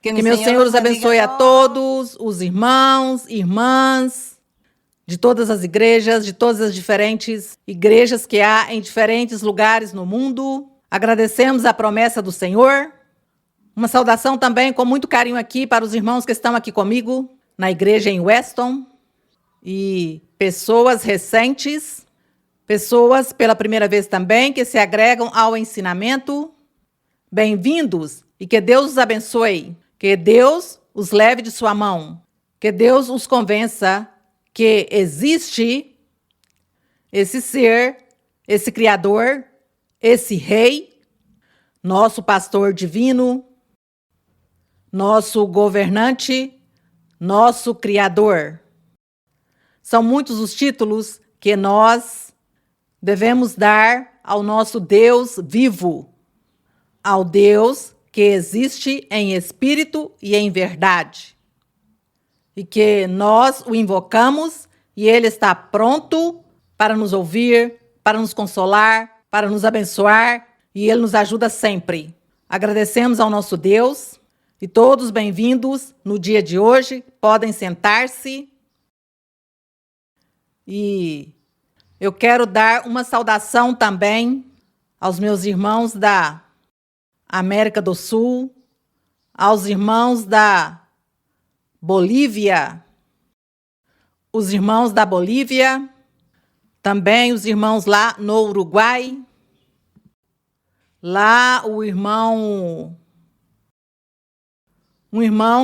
Que meu Senhor os abençoe a todos, os irmãos, irmãs, de todas as igrejas, de todas as diferentes igrejas que há em diferentes lugares no mundo. Agradecemos a promessa do Senhor. Uma saudação também com muito carinho aqui para os irmãos que estão aqui comigo na igreja em Weston e pessoas recentes, pessoas pela primeira vez também que se agregam ao ensinamento. Bem-vindos e que Deus os abençoe, que Deus os leve de sua mão, que Deus os convença que existe esse ser, esse Criador, esse Rei, nosso pastor divino, nosso governante, nosso Criador. São muitos os títulos que nós devemos dar ao nosso Deus vivo, ao Deus que existe em espírito e em verdade, e que nós o invocamos e Ele está pronto para nos ouvir, para nos consolar, para nos abençoar, e Ele nos ajuda sempre. Agradecemos ao nosso Deus e todos bem-vindos no dia de hoje. Podem sentar-se. E eu quero dar uma saudação também aos meus irmãos da América do Sul, aos irmãos da Bolívia, os irmãos da Bolívia, também os irmãos lá no Uruguai, lá um irmão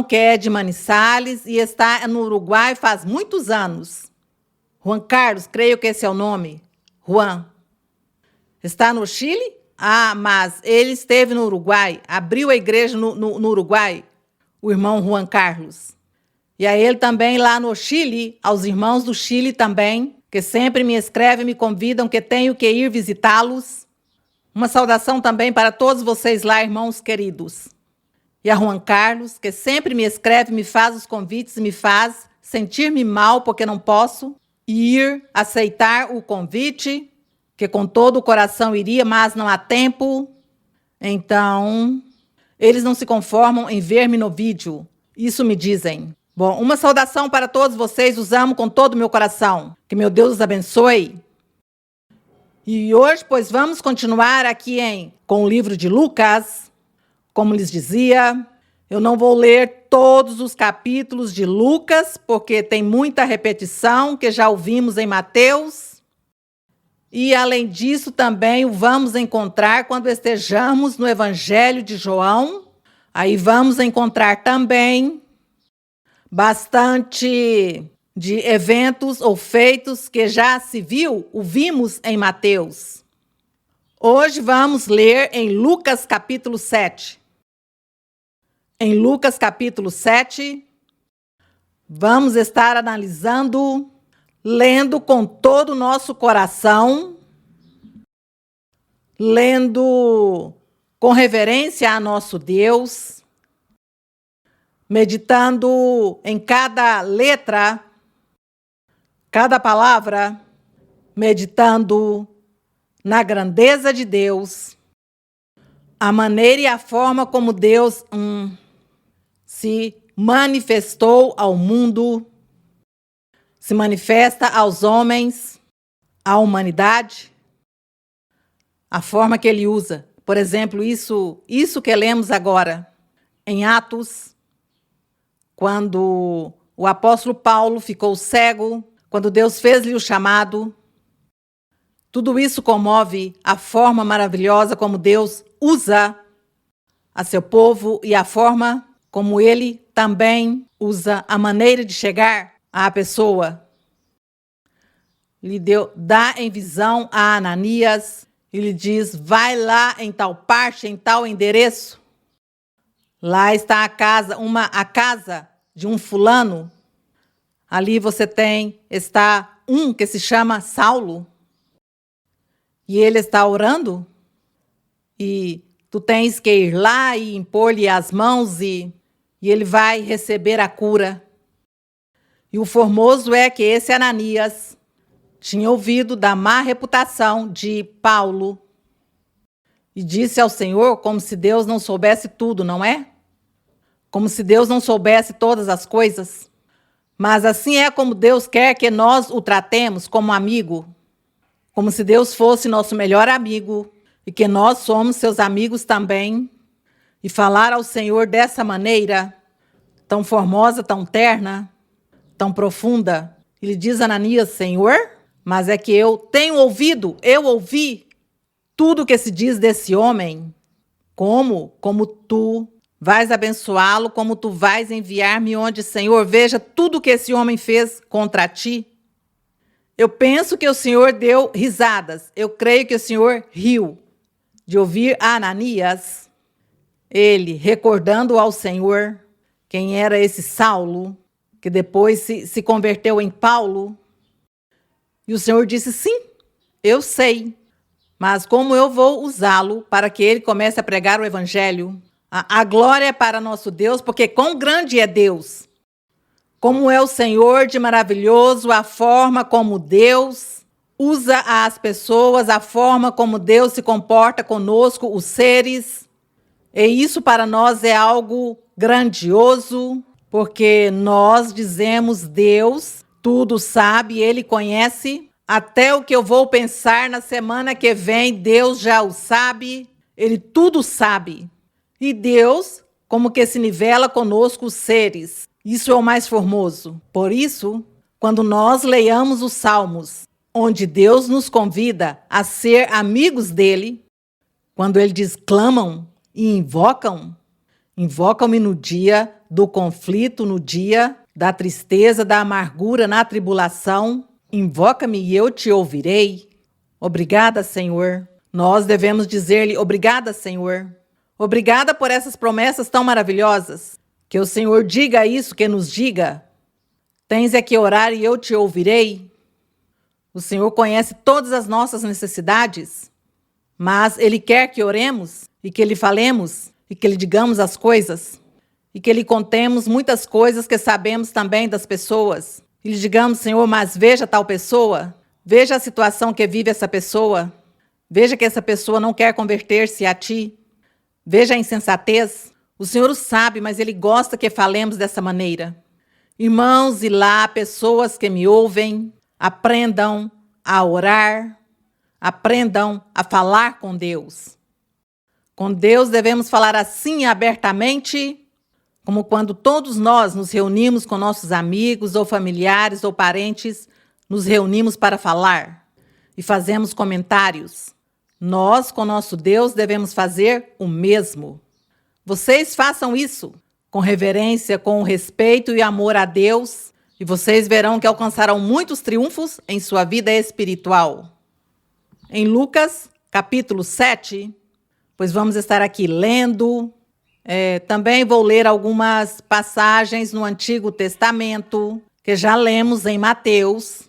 que é de Manizales e está no Uruguai faz muitos anos. Juan Carlos, creio que esse é o nome. Juan. Está no Chile? Mas ele esteve no Uruguai, abriu a igreja no Uruguai, o irmão Juan Carlos. E a ele também lá no Chile, aos irmãos do Chile também, que sempre me escrevem, me convidam, que tenho que ir visitá-los. Uma saudação também para todos vocês lá, irmãos queridos. E a Juan Carlos, que sempre me escreve, me faz os convites, me faz sentir-me mal porque não posso ir aceitar o convite, que com todo o coração iria, mas não há tempo. Então, eles não se conformam em ver-me no vídeo. Isso me dizem. Bom, uma saudação para todos vocês, os amo com todo o meu coração. Que meu Deus os abençoe. E hoje, pois, vamos continuar aqui com o livro de Lucas. Como lhes dizia, eu não vou ler todos os capítulos de Lucas, porque tem muita repetição que já ouvimos em Mateus. E, além disso, também o vamos encontrar quando estejamos no Evangelho de João. Aí vamos encontrar também bastante de eventos ou feitos que já se vimos em Mateus. Hoje vamos ler em Lucas capítulo 7. Em Lucas capítulo 7, vamos estar analisando, lendo com todo o nosso coração, lendo com reverência a nosso Deus, meditando em cada letra, cada palavra, meditando na grandeza de Deus, a maneira e a forma como Deus se manifestou ao mundo, se manifesta aos homens, à humanidade, a forma que ele usa. Por exemplo, isso que lemos agora em Atos, quando o apóstolo Paulo ficou cego, quando Deus fez-lhe o chamado. Tudo isso comove a forma maravilhosa como Deus usa a seu povo e a forma como ele também usa a maneira de chegar à pessoa. Dá em visão a Ananias e lhe diz: vai lá em tal parte, em tal endereço. Lá está a casa de um fulano. Ali está um que se chama Saulo. E ele está orando. E tu tens que ir lá e impor-lhe as mãos e ele vai receber a cura. E o formoso é que esse Ananias tinha ouvido da má reputação de Paulo e disse ao Senhor como se Deus não soubesse tudo, não é? como se Deus não soubesse todas as coisas. Mas assim é como Deus quer que nós o tratemos como amigo, como se Deus fosse nosso melhor amigo e que nós somos seus amigos também. E falar ao Senhor dessa maneira, tão formosa, tão terna, tão profunda. Ele diz a Ananias: Senhor, mas é que eu tenho ouvido, eu ouvi tudo que se diz desse homem. Como tu vais abençoá-lo, como tu vais enviar-me onde, Senhor, veja tudo que esse homem fez contra ti. Eu penso que o Senhor deu risadas. Eu creio que o Senhor riu de ouvir a Ananias, ele recordando ao Senhor quem era esse Saulo, que depois se converteu em Paulo. E o Senhor disse: sim, eu sei, mas como eu vou usá-lo para que ele comece a pregar o evangelho? A glória é para nosso Deus, porque quão grande é Deus! Como é o Senhor de maravilhoso, a forma como Deus usa as pessoas, a forma como Deus se comporta conosco, os seres. E isso para nós é algo grandioso, porque nós dizemos: Deus tudo sabe, Ele conhece. Até o que eu vou pensar na semana que vem, Deus já o sabe. Ele tudo sabe. E Deus, como que se nivela conosco os seres. Isso é o mais formoso. Por isso, quando nós leiamos os Salmos, onde Deus nos convida a ser amigos dele, quando ele diz: clamam e invocam-me no dia do conflito, no dia da tristeza, da amargura, na tribulação, invoca-me e eu te ouvirei. Obrigada, Senhor. Nós devemos dizer-lhe: obrigada, Senhor. Obrigada por essas promessas tão maravilhosas. Que o Senhor diga isso, que nos diga: tens é que orar e eu te ouvirei. O Senhor conhece todas as nossas necessidades, mas Ele quer que oremos e que lhe falemos e que lhe digamos as coisas e que lhe contemos muitas coisas que sabemos também das pessoas. E lhe digamos: Senhor, mas veja tal pessoa, veja a situação que vive essa pessoa, veja que essa pessoa não quer converter-se a ti, veja a insensatez. O Senhor o sabe, mas Ele gosta que falemos dessa maneira. Irmãos, e lá, pessoas que me ouvem, aprendam a orar, aprendam a falar com Deus. Com Deus devemos falar assim abertamente, como quando todos nós nos reunimos com nossos amigos ou familiares ou parentes, nos reunimos para falar e fazemos comentários. Nós, com nosso Deus, devemos fazer o mesmo. Vocês façam isso com reverência, com respeito e amor a Deus, e vocês verão que alcançarão muitos triunfos em sua vida espiritual. Em Lucas, capítulo 7, pois vamos estar aqui lendo. Também vou ler algumas passagens no Antigo Testamento, que já lemos em Mateus,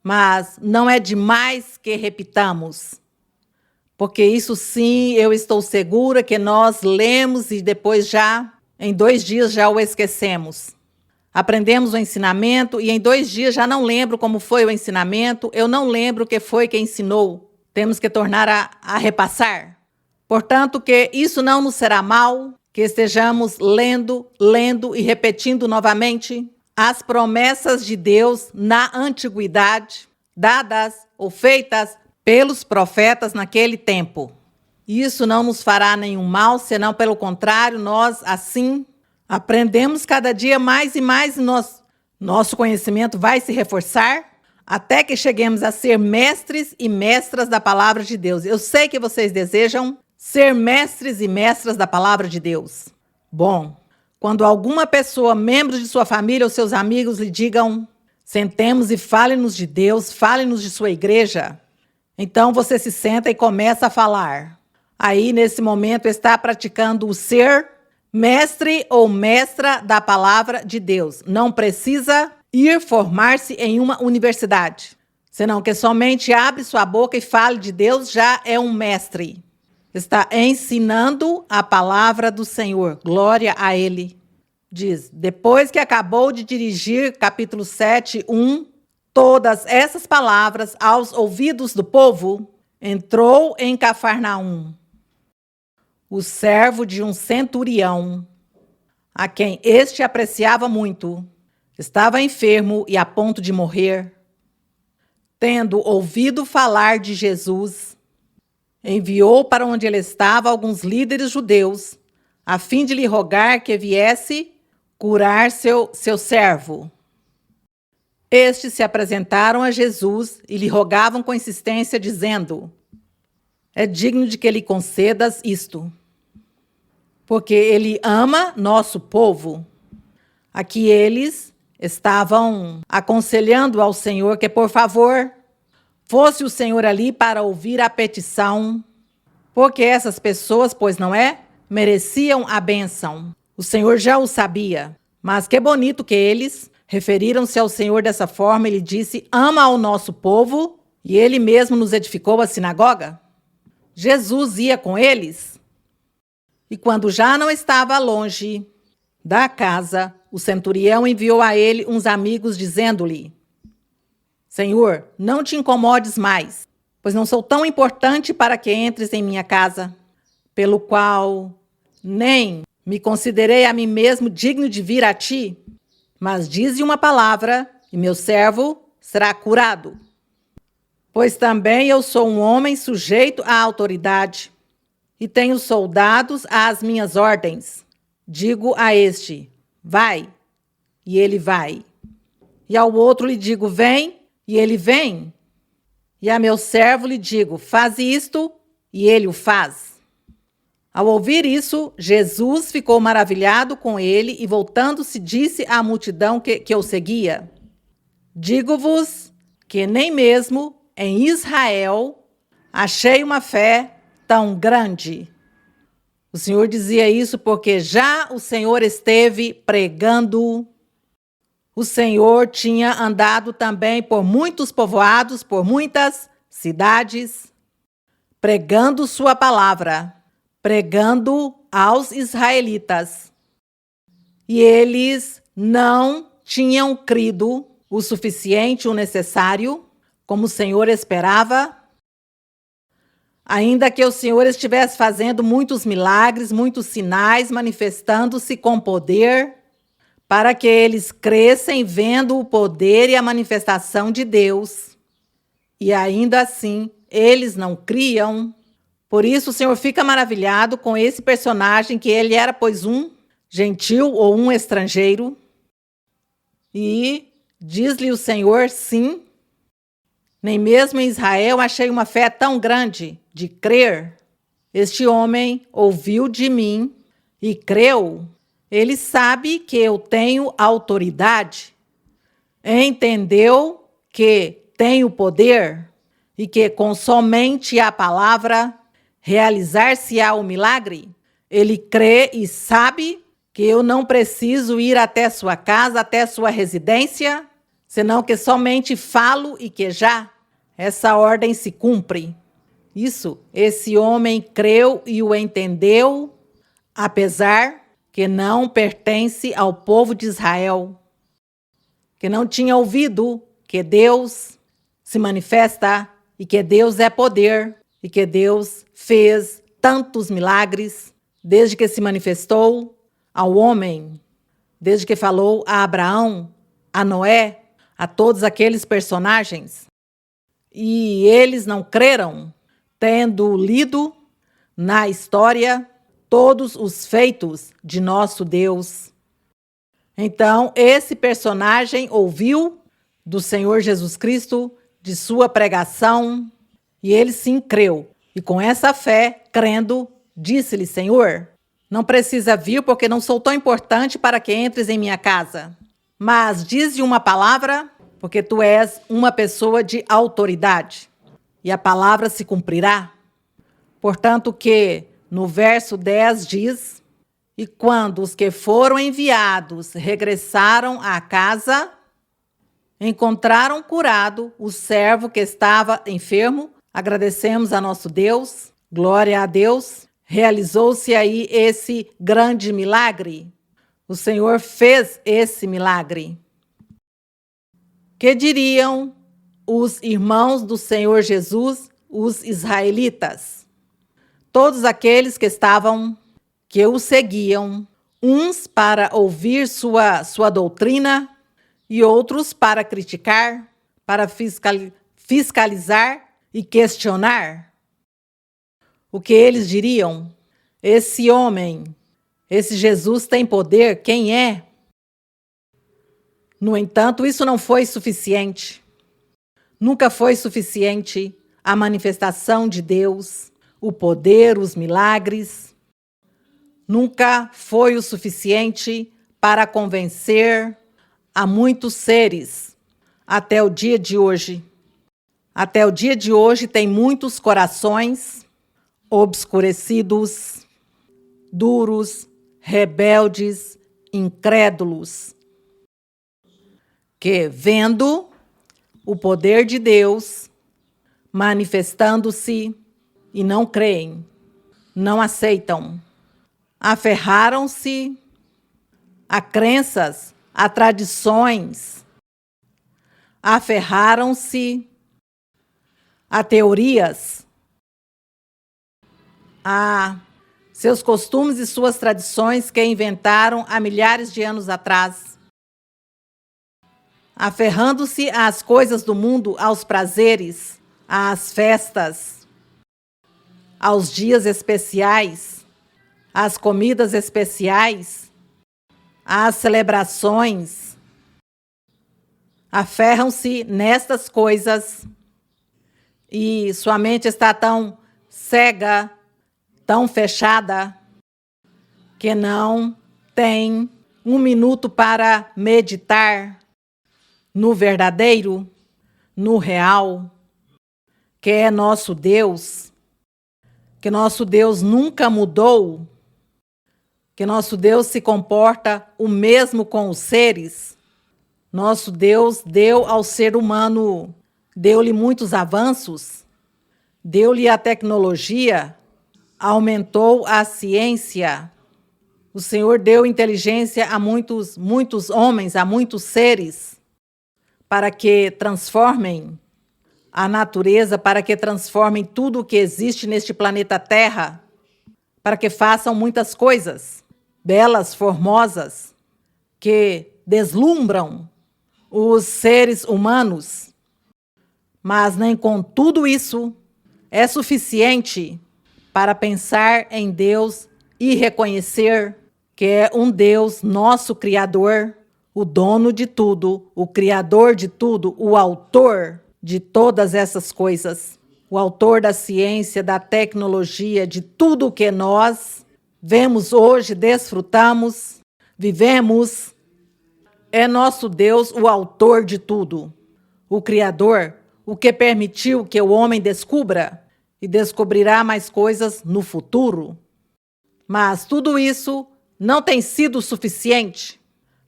mas não é demais que repitamos. Porque isso sim, eu estou segura que nós lemos e depois em 2 dias já o esquecemos. Aprendemos o ensinamento e em 2 dias já não lembro como foi o ensinamento, eu não lembro o que foi que ensinou. Temos que tornar a repassar. Portanto, que isso não nos será mal, que estejamos lendo e repetindo novamente as promessas de Deus na antiguidade, dadas ou feitas pelos profetas naquele tempo. Isso não nos fará nenhum mal, senão pelo contrário, nós assim aprendemos cada dia mais e mais, nosso conhecimento vai se reforçar até que cheguemos a ser mestres e mestras da palavra de Deus. Eu sei que vocês desejam ser mestres e mestras da palavra de Deus. Bom, quando alguma pessoa, membros de sua família ou seus amigos lhe digam: sentemos e fale-nos de Deus, fale-nos de sua igreja, então você se senta e começa a falar. Aí, nesse momento, está praticando o ser mestre ou mestra da palavra de Deus. Não precisa ir formar-se em uma universidade, senão que somente abre sua boca e fale de Deus, já é um mestre. Está ensinando a palavra do Senhor. Glória a Ele. Diz: depois que acabou de dirigir, capítulo 7, 1, todas essas palavras aos ouvidos do povo, entrou em Cafarnaum o servo de um centurião, a quem este apreciava muito, estava enfermo e a ponto de morrer. Tendo ouvido falar de Jesus, enviou para onde ele estava alguns líderes judeus, a fim de lhe rogar que viesse curar seu servo. Estes se apresentaram a Jesus e lhe rogavam com insistência, dizendo: é digno de que lhe concedas isto, porque ele ama nosso povo. Aqui eles estavam aconselhando ao Senhor que, por favor, fosse o Senhor ali para ouvir a petição, porque essas pessoas, pois não é, mereciam a bênção. O Senhor já o sabia, mas que bonito que eles referiram-se ao Senhor dessa forma. Ele disse: ama ao nosso povo, e ele mesmo nos edificou a sinagoga. Jesus ia com eles, e quando já não estava longe da casa, o centurião enviou a ele uns amigos, dizendo-lhe: Senhor, não te incomodes mais, pois não sou tão importante para que entres em minha casa, pelo qual nem me considerei a mim mesmo digno de vir a ti, mas dize uma palavra, e meu servo será curado. Pois também eu sou um homem sujeito à autoridade, e tenho soldados às minhas ordens. Digo a este: vai, e ele vai. E ao outro lhe digo: vem, e ele vem. E a meu servo lhe digo: faz isto, e ele o faz. Ao ouvir isso, Jesus ficou maravilhado com ele e, voltando-se, disse à multidão que o seguia: digo-vos que nem mesmo em Israel achei uma fé tão grande. O Senhor dizia isso porque já o Senhor esteve pregando. O Senhor tinha andado também por muitos povoados, por muitas cidades, pregando sua palavra, pregando aos israelitas. E eles não tinham crido o suficiente, o necessário, como o Senhor esperava. Ainda que o Senhor estivesse fazendo muitos milagres, muitos sinais, manifestando-se com poder, para que eles crescem vendo o poder e a manifestação de Deus. E ainda assim, eles não criam. Por isso o Senhor fica maravilhado com esse personagem, que ele era, pois, um gentil ou um estrangeiro. E diz-lhe o Senhor: sim, nem mesmo em Israel achei uma fé tão grande de crer. Este homem ouviu de mim e creu. Ele sabe que eu tenho autoridade, entendeu que tenho poder e que com somente a palavra realizar-se-á o milagre. Ele crê e sabe que eu não preciso ir até sua casa, até sua residência, senão que somente falo e que já essa ordem se cumpre. Isso, esse homem creu e o entendeu, apesar que não pertence ao povo de Israel, que não tinha ouvido que Deus se manifesta e que Deus é poder e que Deus fez tantos milagres desde que se manifestou ao homem, desde que falou a Abraão, a Noé, a todos aqueles personagens. E eles não creram, tendo lido na história todos os feitos de nosso Deus. Então, esse personagem ouviu do Senhor Jesus Cristo, de sua pregação, e ele sim creu. E com essa fé, crendo, disse-lhe: Senhor, não precisa vir, porque não sou tão importante para que entres em minha casa. Mas dize uma palavra, porque tu és uma pessoa de autoridade, e a palavra se cumprirá. Portanto que no verso 10 diz: e quando os que foram enviados regressaram à casa, encontraram curado o servo que estava enfermo. Agradecemos a nosso Deus, glória a Deus. Realizou-se aí esse grande milagre. O Senhor fez esse milagre. Que diriam os irmãos do Senhor Jesus, os israelitas? Todos aqueles que o seguiam, uns para ouvir sua doutrina e outros para criticar, para fiscalizar e questionar. O que eles diriam? Esse homem, esse Jesus tem poder, quem é? No entanto, isso não foi suficiente. Nunca foi suficiente a manifestação de Deus, o poder, os milagres. Nunca foi o suficiente para convencer a muitos seres até o dia de hoje. Até o dia de hoje tem muitos corações obscurecidos, duros, rebeldes, incrédulos, que vendo o poder de Deus manifestando-se e não creem, não aceitam, aferraram-se a crenças, a tradições, aferraram-se a teorias, a seus costumes e suas tradições que inventaram há milhares de anos atrás, aferrando-se às coisas do mundo, aos prazeres, às festas, aos dias especiais, às comidas especiais, às celebrações. Aferram-se nestas coisas e sua mente está tão cega, tão fechada, que não tem um minuto para meditar no verdadeiro, no real, que é nosso Deus, que nosso Deus nunca mudou, que nosso Deus se comporta o mesmo com os seres. Nosso Deus deu ao ser humano, deu-lhe muitos avanços, deu-lhe a tecnologia, aumentou a ciência. O Senhor deu inteligência a muitos homens, a muitos seres, para que transformem a natureza, para que transformem tudo o que existe neste planeta Terra, para que façam muitas coisas belas, formosas, que deslumbram os seres humanos. Mas nem com tudo isso é suficiente para pensar em Deus e reconhecer que é um Deus, nosso Criador, o dono de tudo, o Criador de tudo, o autor de todas essas coisas, o autor da ciência, da tecnologia, de tudo que nós vemos hoje, desfrutamos, vivemos. É nosso Deus o autor de tudo, o Criador, o que permitiu que o homem descubra e descobrirá mais coisas no futuro. Mas tudo isso não tem sido suficiente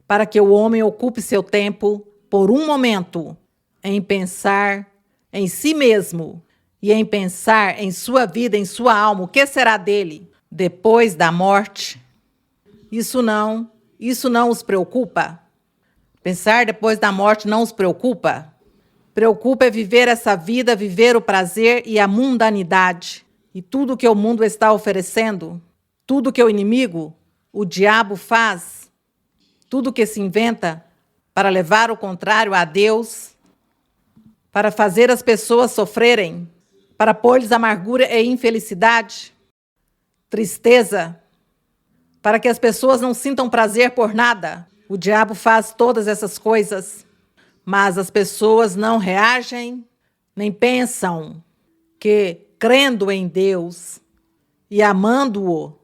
para que o homem ocupe seu tempo por um momento em pensar em si mesmo e em pensar em sua vida, em sua alma, o que será dele depois da morte. Isso não os preocupa. Pensar depois da morte não os preocupa. Preocupa é viver essa vida, viver o prazer e a mundanidade. E tudo que o mundo está oferecendo, tudo que o inimigo, o diabo faz, tudo que se inventa para levar o contrário a Deus, para fazer as pessoas sofrerem, para pôr-lhes amargura e infelicidade, tristeza, para que as pessoas não sintam prazer por nada. O diabo faz todas essas coisas, mas as pessoas não reagem, nem pensam que, crendo em Deus e amando-o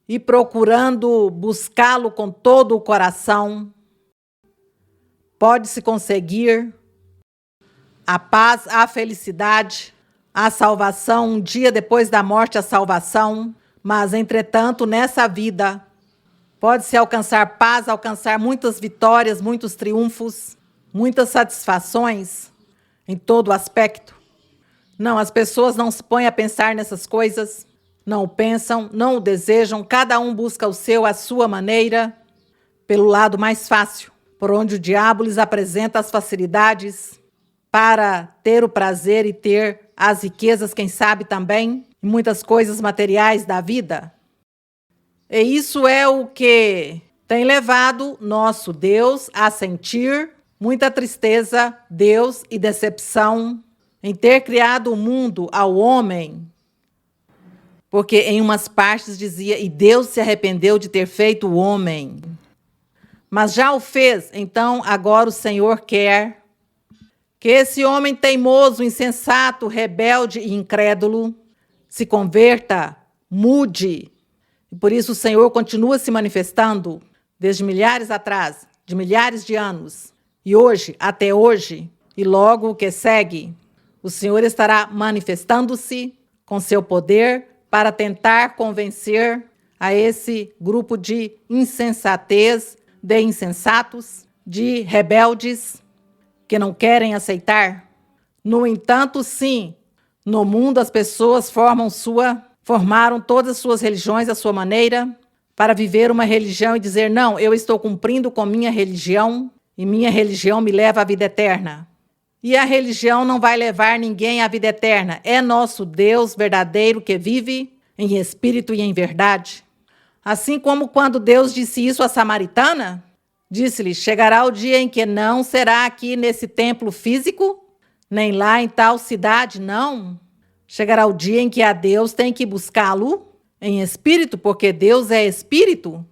e procurando buscá-lo com todo o coração, pode-se conseguir a paz, a felicidade, a salvação, um dia depois da morte a salvação, mas, entretanto, nessa vida, pode-se alcançar paz, alcançar muitas vitórias, muitos triunfos, muitas satisfações em todo aspecto. Não, as pessoas não se põem a pensar nessas coisas, não pensam, não o desejam, cada um busca o seu, a sua maneira, pelo lado mais fácil, por onde o diabo lhes apresenta as facilidades para ter o prazer e ter as riquezas, quem sabe também, e muitas coisas materiais da vida. E isso é o que tem levado nosso Deus a sentir muita tristeza, Deus, e decepção em ter criado o mundo ao homem. Porque em umas partes dizia, e Deus se arrependeu de ter feito o homem. Mas já o fez, então agora o Senhor quer que esse homem teimoso, insensato, rebelde e incrédulo se converta, mude. E por isso o Senhor continua se manifestando desde milhares atrás, de milhares de anos, e hoje, até hoje, e logo o que segue, o Senhor estará manifestando-se com seu poder para tentar convencer a esse grupo de insensatez, de insensatos, de rebeldes que não querem aceitar. No entanto, sim, no mundo as pessoas formaram todas as suas religiões à sua maneira para viver uma religião e dizer, não, eu estou cumprindo com minha religião e minha religião me leva à vida eterna. E a religião não vai levar ninguém à vida eterna. É nosso Deus verdadeiro que vive em espírito e em verdade. Assim como quando Deus disse isso à samaritana, disse-lhe, chegará o dia em que não será aqui nesse templo físico, nem lá em tal cidade, não. Chegará o dia em que a Deus tem que buscá-lo em espírito, porque Deus é espírito.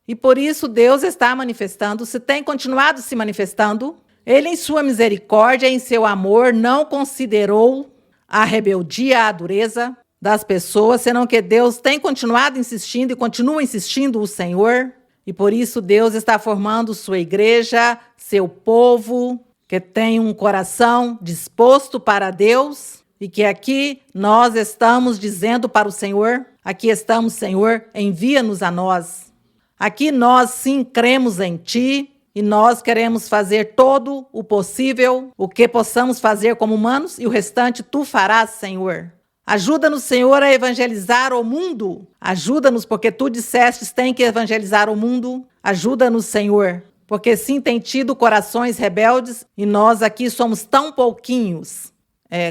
E por isso Deus está manifestando-se, tem continuado se manifestando. Ele, em sua misericórdia, em seu amor, não considerou a rebeldia, a dureza das pessoas, senão que Deus tem continuado insistindo e continua insistindo o Senhor. E por isso Deus está formando sua igreja, seu povo, que tem um coração disposto para Deus. E que aqui nós estamos dizendo para o Senhor, aqui estamos, Senhor, envia-nos a nós. Aqui nós sim cremos em Ti e nós queremos fazer todo o possível, o que possamos fazer como humanos e o restante Tu farás, Senhor. Ajuda-nos, Senhor, a evangelizar o mundo. Ajuda-nos porque Tu dissestes tem que evangelizar o mundo. Ajuda-nos, Senhor, porque sim tem tido corações rebeldes e nós aqui somos tão pouquinhos.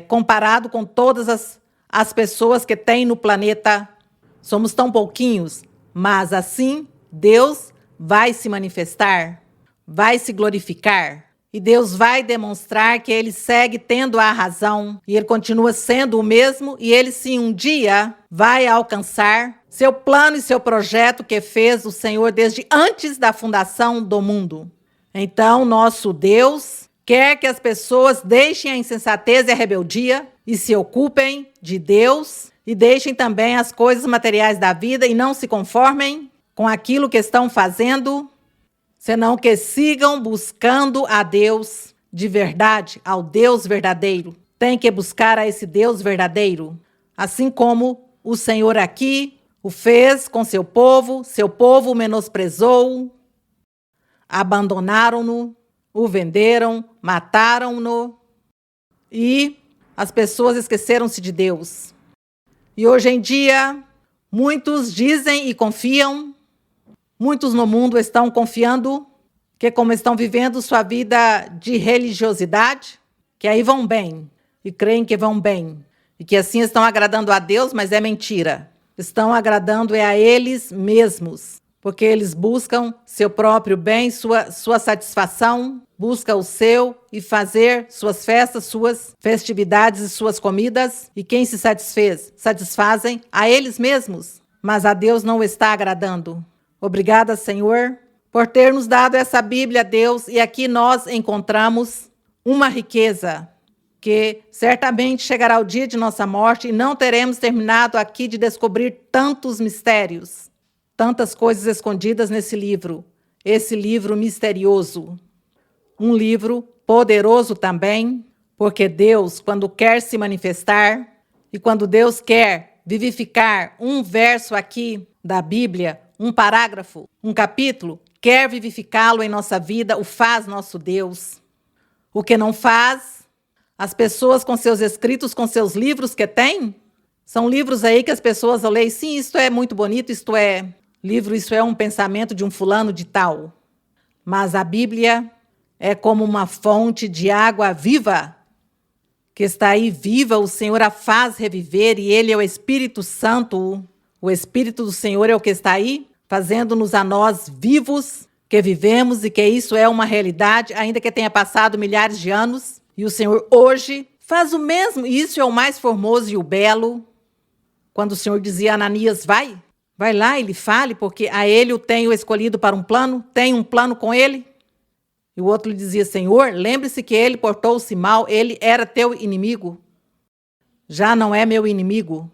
Comparado com todas as pessoas que tem no planeta, somos tão pouquinhos, mas assim Deus vai se manifestar, vai se glorificar, e Deus vai demonstrar que Ele segue tendo a razão, e Ele continua sendo o mesmo, e Ele sim um dia vai alcançar seu plano e seu projeto que fez o Senhor desde antes da fundação do mundo. Então, nosso Deus quer que as pessoas deixem a insensatez e a rebeldia e se ocupem de Deus e deixem também as coisas materiais da vida e não se conformem com aquilo que estão fazendo, senão que sigam buscando a Deus de verdade, ao Deus verdadeiro. Tem que buscar a esse Deus verdadeiro, assim como o Senhor aqui o fez com seu povo o menosprezou, abandonaram-no, o venderam, mataram-no e as pessoas esqueceram-se de Deus. E hoje em dia, muitos dizem e confiam, muitos no mundo estão confiando que como estão vivendo sua vida de religiosidade, que aí vão bem e creem que vão bem e que assim estão agradando a Deus, mas é mentira. Estão agradando a eles mesmos. Porque eles buscam seu próprio bem, sua satisfação, busca o seu e fazer suas festas, suas festividades e suas comidas. E quem se satisfazem a eles mesmos, mas a Deus não está agradando. Obrigada, Senhor, por ter nos dado essa Bíblia, Deus, e aqui nós encontramos uma riqueza que certamente chegará o dia de nossa morte e não teremos terminado aqui de descobrir tantos mistérios. Tantas coisas escondidas nesse livro, esse livro misterioso. Um livro poderoso também, porque Deus, quando quer se manifestar e quando Deus quer vivificar um verso aqui da Bíblia, um parágrafo, um capítulo, quer vivificá-lo em nossa vida, o faz nosso Deus. O que não faz, as pessoas com seus escritos, com seus livros que têm, são livros aí que as pessoas leem, sim, isto é muito bonito, isto é livro, isso é um pensamento de um fulano de tal. Mas a Bíblia é como uma fonte de água viva, que está aí viva, o Senhor a faz reviver, e Ele é o Espírito Santo, O Espírito do Senhor é o que está aí, fazendo-nos a nós vivos, que vivemos e que isso é uma realidade, ainda que tenha passado milhares de anos. E o Senhor hoje faz o mesmo. Isso é o mais formoso e o belo. Quando o Senhor dizia a Ananias, vai lá e lhe fale, porque a ele o tenho escolhido para um plano, tem um plano com ele. E o outro lhe dizia, Senhor, lembre-se que ele portou-se mal, ele era teu inimigo. Já não é meu inimigo.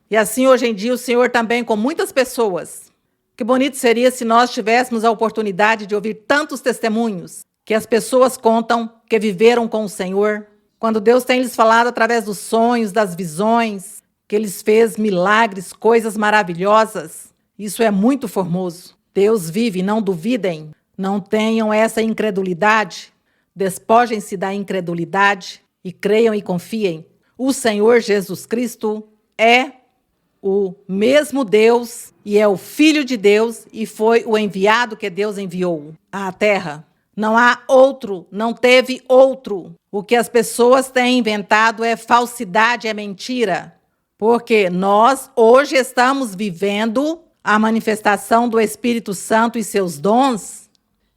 E assim hoje em dia o Senhor também com muitas pessoas. Que bonito seria se nós tivéssemos a oportunidade de ouvir tantos testemunhos que as pessoas contam que viveram com o Senhor. Quando Deus tem lhes falado através dos sonhos, das visões, que Ele fez milagres, coisas maravilhosas. Isso é muito formoso. Deus vive, não duvidem. Não tenham essa incredulidade. Despojem-se da incredulidade e creiam e confiem. O Senhor Jesus Cristo é o mesmo Deus e é o Filho de Deus e foi o enviado que Deus enviou à terra. Não há outro, não teve outro. O que as pessoas têm inventado é falsidade, é mentira. Porque nós hoje estamos vivendo a manifestação do Espírito Santo e seus dons.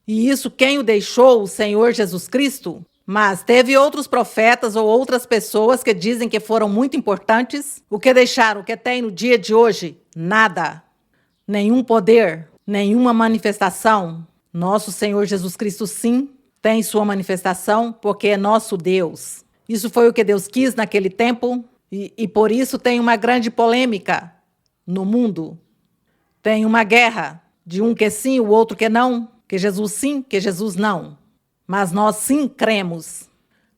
E isso quem o deixou? O Senhor Jesus Cristo. Mas teve outros profetas ou outras pessoas que dizem que foram muito importantes. O que deixaram? O que tem no dia de hoje? Nada. Nenhum poder, nenhuma manifestação. Nosso Senhor Jesus Cristo, sim, tem sua manifestação porque é nosso Deus. Isso foi o que Deus quis naquele tempo e por isso tem uma grande polêmica no mundo. Tem uma guerra de um que sim, o outro que não. Que Jesus sim, que Jesus não. Mas nós sim cremos.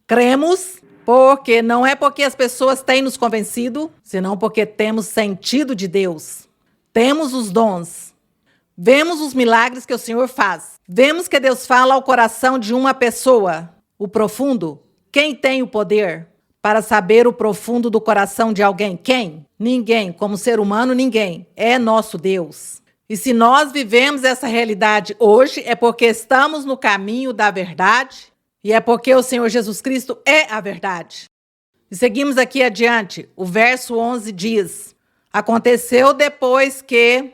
Cremos porque não é porque as pessoas têm nos convencido, senão porque temos sentido de Deus. Temos os dons. Vemos os milagres que o Senhor faz. Vemos que Deus fala ao coração de uma pessoa. O profundo. Quem tem o poder para saber o profundo do coração de alguém? Quem? Ninguém. Como ser humano, ninguém. É nosso Deus. E se nós vivemos essa realidade hoje, é porque estamos no caminho da verdade e é porque o Senhor Jesus Cristo é a verdade. E seguimos aqui adiante. O verso 11 diz: aconteceu depois que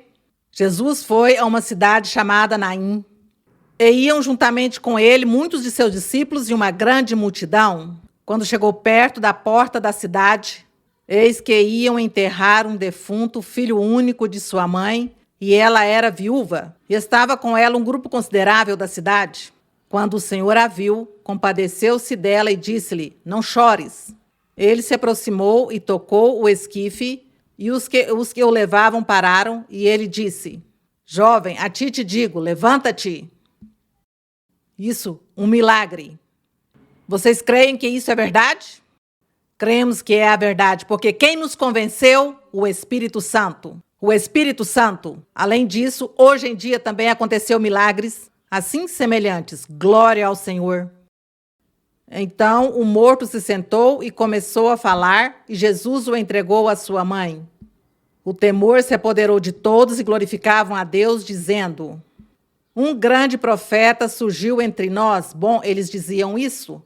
Jesus foi a uma cidade chamada Naim, e iam juntamente com ele muitos de seus discípulos e uma grande multidão. Quando chegou perto da porta da cidade, eis que iam enterrar um defunto, filho único de sua mãe, e ela era viúva, e estava com ela um grupo considerável da cidade. Quando o Senhor a viu, compadeceu-se dela e disse-lhe, não chores. Ele se aproximou e tocou o esquife, e os que o levavam pararam, e ele disse, jovem, a ti te digo, levanta-te. Isso, um milagre. Vocês creem que isso é verdade? Cremos que é a verdade, porque quem nos convenceu? O Espírito Santo. O Espírito Santo. Além disso, hoje em dia também aconteceu milagres assim semelhantes. Glória ao Senhor. Então o morto se sentou e começou a falar, e Jesus o entregou à sua mãe. O temor se apoderou de todos e glorificavam a Deus, dizendo, um grande profeta surgiu entre nós. Bom, eles diziam isso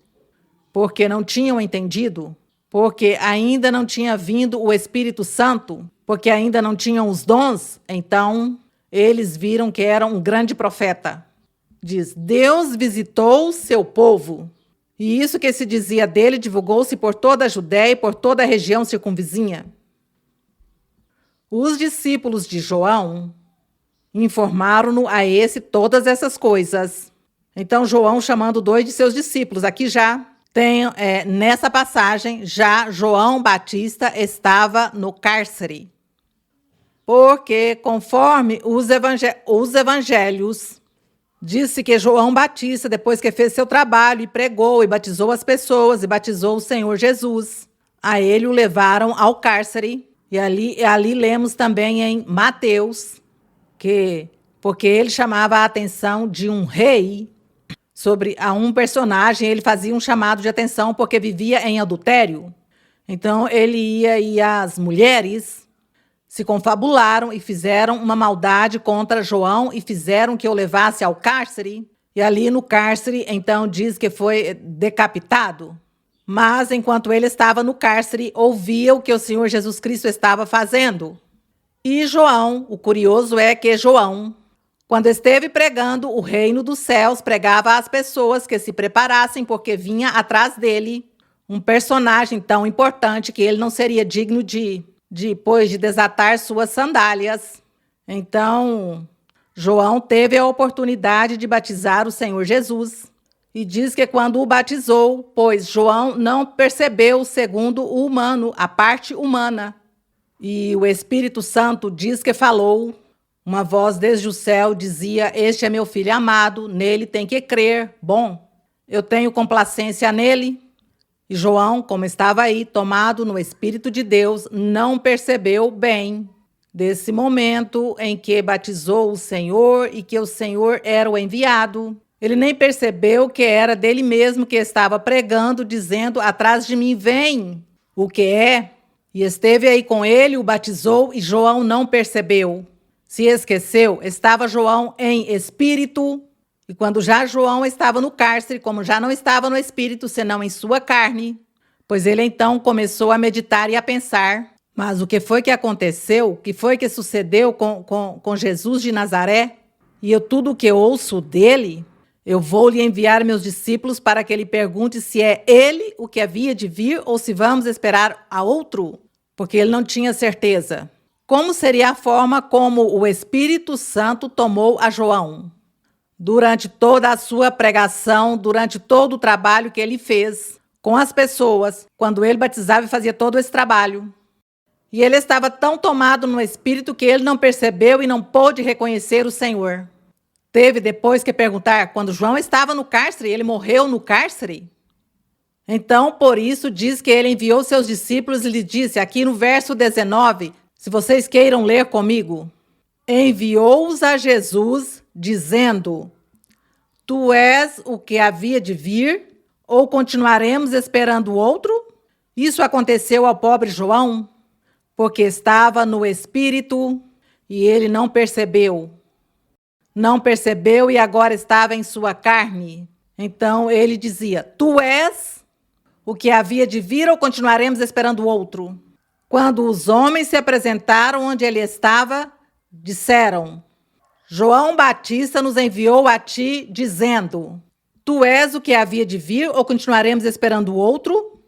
porque não tinham entendido, porque ainda não tinha vindo o Espírito Santo, porque ainda não tinham os dons. Então eles viram que era um grande profeta. Diz, Deus visitou seu povo. E isso que se dizia dele divulgou-se por toda a Judéia e por toda a região circunvizinha. Os discípulos de João informaram-no a esse todas essas coisas. Então João, chamando 2 de seus discípulos, aqui já tem, nessa passagem, já João Batista estava no cárcere. Porque conforme os evangelhos, disse que João Batista, depois que fez seu trabalho e pregou e batizou as pessoas e batizou o Senhor Jesus, a ele o levaram ao cárcere. E ali lemos também em Mateus, porque ele chamava a atenção de um rei sobre um personagem, ele fazia um chamado de atenção porque vivia em adultério. Então ele ia e as mulheres se confabularam e fizeram uma maldade contra João e fizeram que o levasse ao cárcere. E ali no cárcere, então, diz que foi decapitado. Mas, enquanto ele estava no cárcere, ouvia o que o Senhor Jesus Cristo estava fazendo. E João, o curioso é que João, quando esteve pregando o reino dos céus, pregava às pessoas que se preparassem, porque vinha atrás dele um personagem tão importante que ele não seria digno depois de desatar suas sandálias. Então, João teve a oportunidade de batizar o Senhor Jesus. E diz que quando o batizou, pois João não percebeu segundo o humano, a parte humana. E o Espírito Santo diz que falou. Uma voz desde o céu dizia: "Este é meu filho amado, nele tem que crer." Bom, eu tenho complacência nele. E João, como estava aí, tomado no Espírito de Deus, não percebeu bem desse momento em que batizou o Senhor e que o Senhor era o enviado. Ele nem percebeu que era dele mesmo que estava pregando, dizendo: "Atrás de mim vem o que é." E esteve aí com ele, o batizou, e João não percebeu. Se esqueceu, estava João em espírito. E quando já João estava no cárcere, como já não estava no espírito, senão em sua carne, pois ele então começou a meditar e a pensar. Mas o que foi que aconteceu? O que foi que sucedeu com Jesus de Nazaré? E tudo o que eu ouço dele, eu vou lhe enviar meus discípulos para que ele pergunte se é ele o que havia de vir ou se vamos esperar a outro, porque ele não tinha certeza. Como seria a forma como o Espírito Santo tomou a João? Durante toda a sua pregação, durante todo o trabalho que ele fez com as pessoas, quando ele batizava e fazia todo esse trabalho. E ele estava tão tomado no Espírito que ele não percebeu e não pôde reconhecer o Senhor. Teve depois que perguntar, quando João estava no cárcere, ele morreu no cárcere? Então, por isso, diz que ele enviou seus discípulos e lhe disse, aqui no verso 19, se vocês queiram ler comigo, enviou-os a Jesus, dizendo, tu és o que havia de vir, ou continuaremos esperando outro? Isso aconteceu ao pobre João, porque estava no Espírito e ele não percebeu. Não percebeu e agora estava em sua carne. Então ele dizia, tu és o que havia de vir ou continuaremos esperando outro? Quando os homens se apresentaram onde ele estava, disseram, João Batista nos enviou a ti dizendo, tu és o que havia de vir ou continuaremos esperando outro?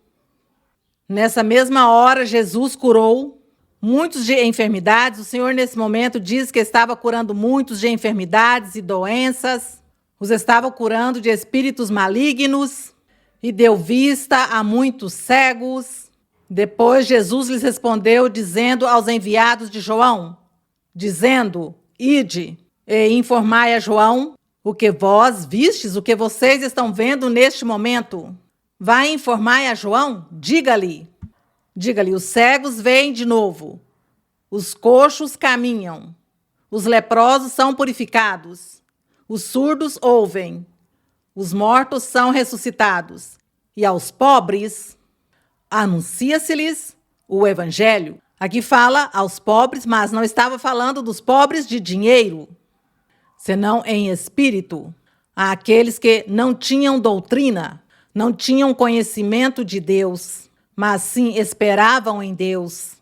Nessa mesma hora Jesus curou muitos de enfermidades. O Senhor, nesse momento, diz que estava curando muitos de enfermidades e doenças. Os estava curando de espíritos malignos e deu vista a muitos cegos. Depois, Jesus lhes respondeu, dizendo aos enviados de João, dizendo, ide e informai a João o que vós vistes, o que vocês estão vendo neste momento. Vai informar a João, diga-lhe, os cegos veem de novo, os coxos caminham, os leprosos são purificados, os surdos ouvem, os mortos são ressuscitados, e aos pobres anuncia-se-lhes o evangelho. Aqui fala aos pobres, mas não estava falando dos pobres de dinheiro, senão em espírito, àqueles que não tinham doutrina, não tinham conhecimento de Deus, mas sim esperavam em Deus,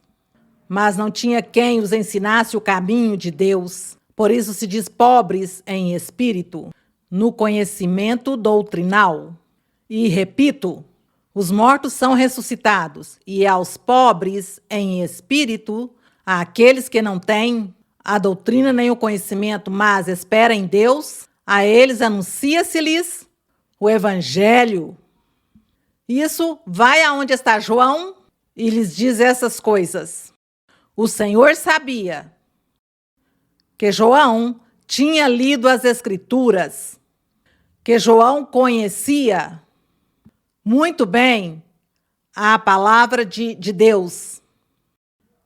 mas não tinha quem os ensinasse o caminho de Deus. Por isso se diz pobres em espírito, no conhecimento doutrinal. E repito, os mortos são ressuscitados, e aos pobres em espírito, àqueles que não têm a doutrina nem o conhecimento, mas esperam em Deus, a eles anuncia-se-lhes o evangelho. Isso vai aonde está João e lhes diz essas coisas. O Senhor sabia que João tinha lido as Escrituras, que João conhecia muito bem a palavra de Deus.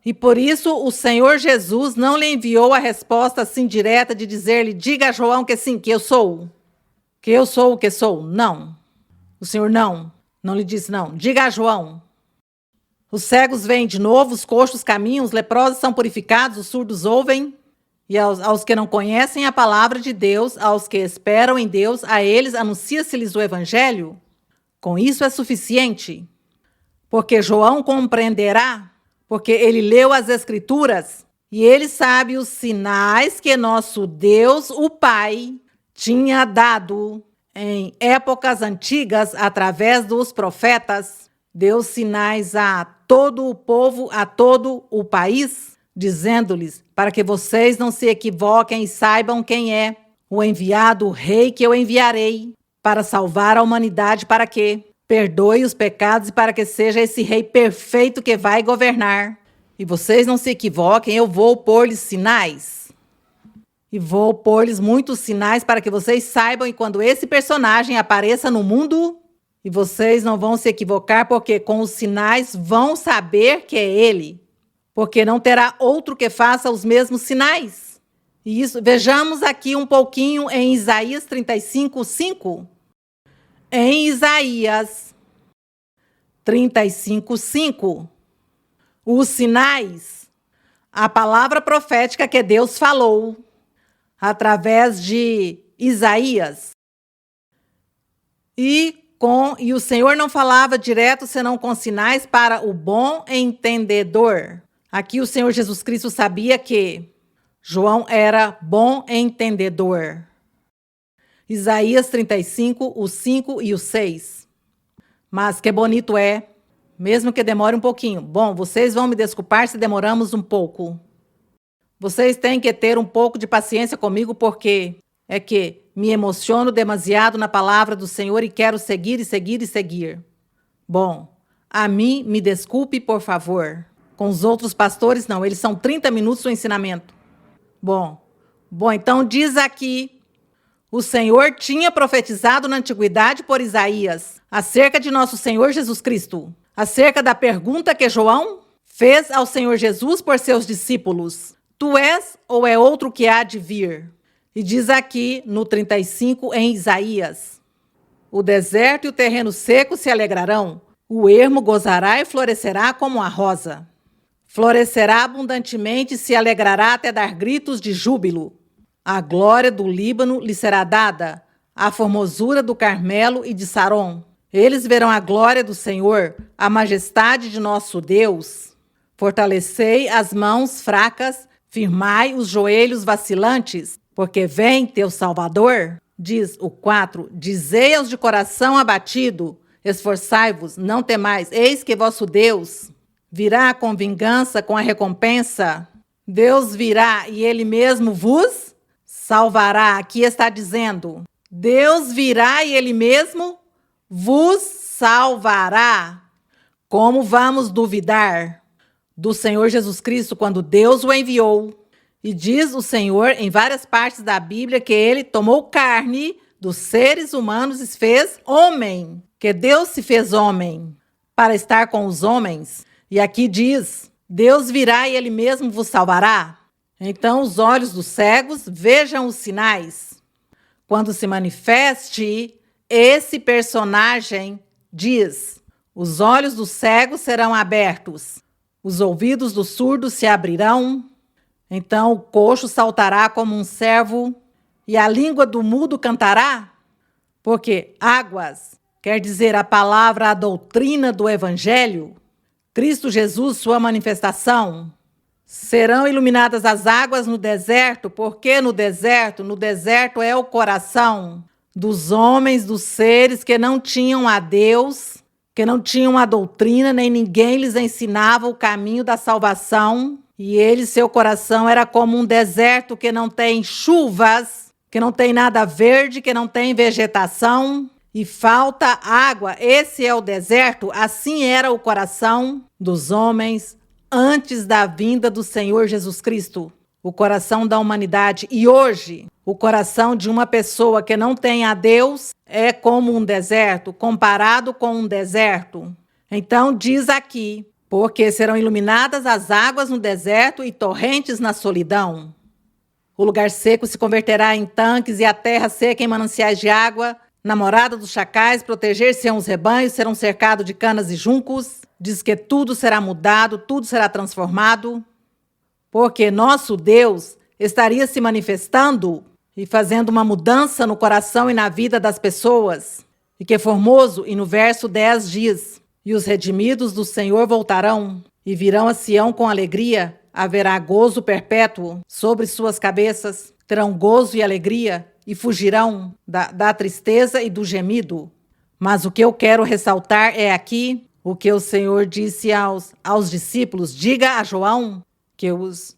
E por isso o Senhor Jesus não lhe enviou a resposta assim direta de dizer-lhe, diga a João que sim, que eu sou o que sou. Não. O Senhor não lhe disse não. Diga a João. Os cegos veem de novo, os coxos caminham, os leprosos são purificados, os surdos ouvem. E aos que não conhecem a palavra de Deus, aos que esperam em Deus, a eles anuncia-se-lhes o evangelho. Com isso é suficiente. Porque João compreenderá, porque ele leu as Escrituras, E ele sabe os sinais que nosso Deus, o Pai, tinha dado em épocas antigas através dos profetas. Deu sinais a todo o povo, a todo o país, dizendo-lhes para que vocês não se equivoquem e saibam quem é o enviado, o rei que eu enviarei para salvar a humanidade, para que perdoe os pecados e para que seja esse rei perfeito que vai governar. E vocês não se equivoquem, eu vou pôr-lhes sinais. E vou pôr-lhes muitos sinais para que vocês saibam, e quando esse personagem apareça no mundo, e vocês não vão se equivocar, porque com os sinais vão saber que é ele, porque não terá outro que faça os mesmos sinais. E isso, vejamos aqui um pouquinho em Isaías 35:5. Em Isaías 35:5, os sinais, a palavra profética que Deus falou através de Isaías. E o Senhor não falava direto senão com sinais para o bom entendedor. Aqui o Senhor Jesus Cristo sabia que João era bom entendedor. Isaías 35, o 5 e o 6. Mas que bonito é, mesmo que demore um pouquinho. Bom, vocês vão me desculpar se demoramos um pouco. Vocês têm que ter um pouco de paciência comigo, porque é que me emociono demasiado na palavra do Senhor e quero seguir e seguir e seguir. Bom, a mim me desculpe, por favor. Com os outros pastores, não, eles são 30 minutos do ensinamento. Bom, então diz aqui, o Senhor tinha profetizado na antiguidade por Isaías acerca de nosso Senhor Jesus Cristo, acerca da pergunta que João fez ao Senhor Jesus por seus discípulos: tu és ou é outro que há de vir? E diz aqui no 35 em Isaías: o deserto e o terreno seco se alegrarão, o ermo gozará e florescerá como a rosa. Florescerá abundantemente e se alegrará até dar gritos de júbilo. A glória do Líbano lhe será dada, a formosura do Carmelo e de Saron. Eles verão a glória do Senhor, a majestade de nosso Deus. Fortalecei as mãos fracas, firmai os joelhos vacilantes, porque vem teu Salvador. Diz o 4, dizei aos de coração abatido, esforçai-vos, não temais, eis que vosso Deus virá com vingança, com a recompensa. Deus virá e ele mesmo vos salvará. Aqui está dizendo, Deus virá e ele mesmo vos salvará. Como vamos duvidar do Senhor Jesus Cristo quando Deus o enviou? E diz o Senhor em várias partes da Bíblia que ele tomou carne dos seres humanos e se fez homem, que Deus se fez homem para estar com os homens. E aqui diz, Deus virá e ele mesmo vos salvará. Então os olhos dos cegos vejam os sinais. Quando se manifeste, esse personagem diz, os olhos dos cegos serão abertos, os ouvidos dos surdos se abrirão, então o coxo saltará como um servo e a língua do mudo cantará, porque águas quer dizer a palavra, a doutrina do Evangelho, Cristo Jesus, sua manifestação. Serão iluminadas as águas no deserto, porque no deserto é o coração dos homens, dos seres que não tinham a Deus, que não tinham a doutrina, nem ninguém lhes ensinava o caminho da salvação. E seu coração era como um deserto que não tem chuvas, que não tem nada verde, que não tem vegetação e falta água. Esse é o deserto. Assim era o coração dos homens antes da vinda do Senhor Jesus Cristo, o coração da humanidade. E hoje, o coração de uma pessoa que não tem a Deus é como um deserto, comparado com um deserto. Então diz aqui, porque serão iluminadas as águas no deserto e torrentes na solidão. O lugar seco se converterá em tanques e a terra seca em mananciais de água. Na morada dos chacais, proteger-se-ão os rebanhos, serão cercados de canas e juncos. Diz que tudo será mudado, tudo será transformado. Porque nosso Deus estaria se manifestando e fazendo uma mudança no coração e na vida das pessoas. E que formoso, e no verso 10 diz, e os redimidos do Senhor voltarão, e virão a Sião com alegria, haverá gozo perpétuo sobre suas cabeças, terão gozo e alegria e fugirão da tristeza e do gemido. Mas o que eu quero ressaltar é aqui o que o Senhor disse aos discípulos: diga a João que os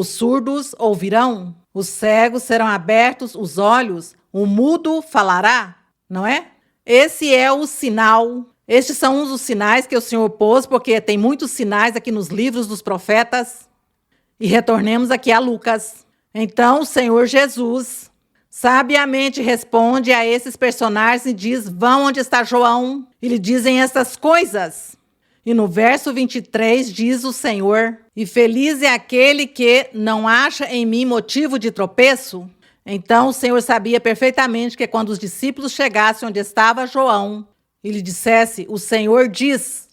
surdos ouvirão, os cegos serão abertos os olhos, o mudo falará, não é? Esse é o sinal. Estes são uns dos sinais que o Senhor pôs, porque tem muitos sinais aqui nos livros dos profetas. E retornemos aqui a Lucas. Então, o Senhor Jesus sabiamente responde a esses personagens e diz: vão onde está João, e lhe dizem estas coisas. E no verso 23 diz o Senhor: e feliz é aquele que não acha em mim motivo de tropeço. Então o Senhor sabia perfeitamente que quando os discípulos chegassem onde estava João e lhe dissesse: o Senhor diz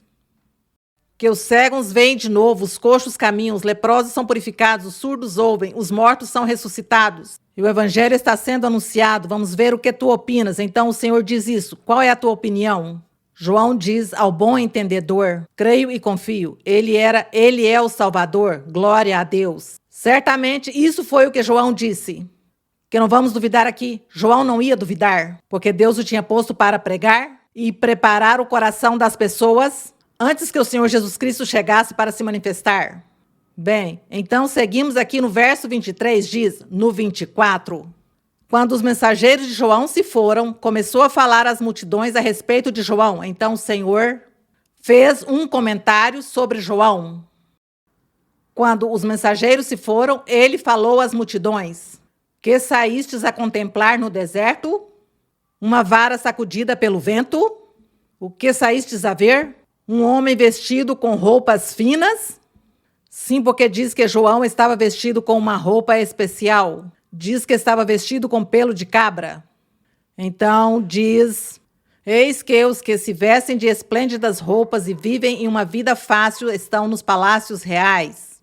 que os cegos veem de novo, os coxos caminham, os leprosos são purificados, os surdos ouvem, os mortos são ressuscitados. E o evangelho está sendo anunciado, vamos ver o que tu opinas. Então o Senhor diz isso: qual é a tua opinião? João diz ao bom entendedor: creio e confio, ele é o Salvador, glória a Deus. Certamente isso foi o que João disse. Que não vamos duvidar aqui. João não ia duvidar, porque Deus o tinha posto para pregar e preparar o coração das pessoas antes que o Senhor Jesus Cristo chegasse para se manifestar. Bem, então seguimos aqui no verso 23, diz, no 24. Quando os mensageiros de João se foram, começou a falar às multidões a respeito de João. Então o Senhor fez um comentário sobre João. Quando os mensageiros se foram, ele falou às multidões: que saístes a contemplar no deserto? Uma vara sacudida pelo vento? O que saístes a ver? Um homem vestido com roupas finas? Sim, porque diz que João estava vestido com uma roupa especial. Diz que estava vestido com pelo de cabra. Então diz: eis que os que se vestem de esplêndidas roupas e vivem em uma vida fácil estão nos palácios reais.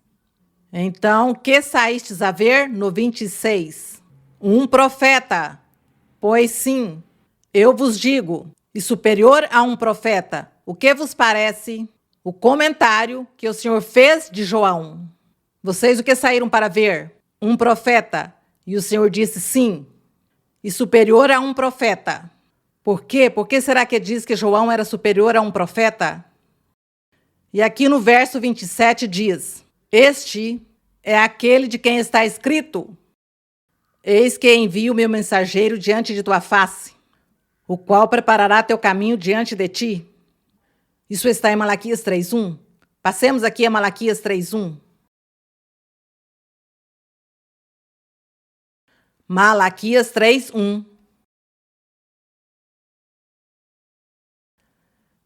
Então, que saístes a ver? No 26. Um profeta. Pois sim, eu vos digo, e superior a um profeta. O que vos parece? O comentário que o Senhor fez de João. Vocês o que saíram para ver? Um profeta. E o Senhor disse sim, e superior a um profeta. Por quê? Por que será que diz que João era superior a um profeta? E aqui no verso 27 diz: este é aquele de quem está escrito: eis que envio o meu mensageiro diante de tua face, o qual preparará teu caminho diante de ti. Isso está em Malaquias 3:1. Passemos aqui a Malaquias 3:1. Malaquias 3:1.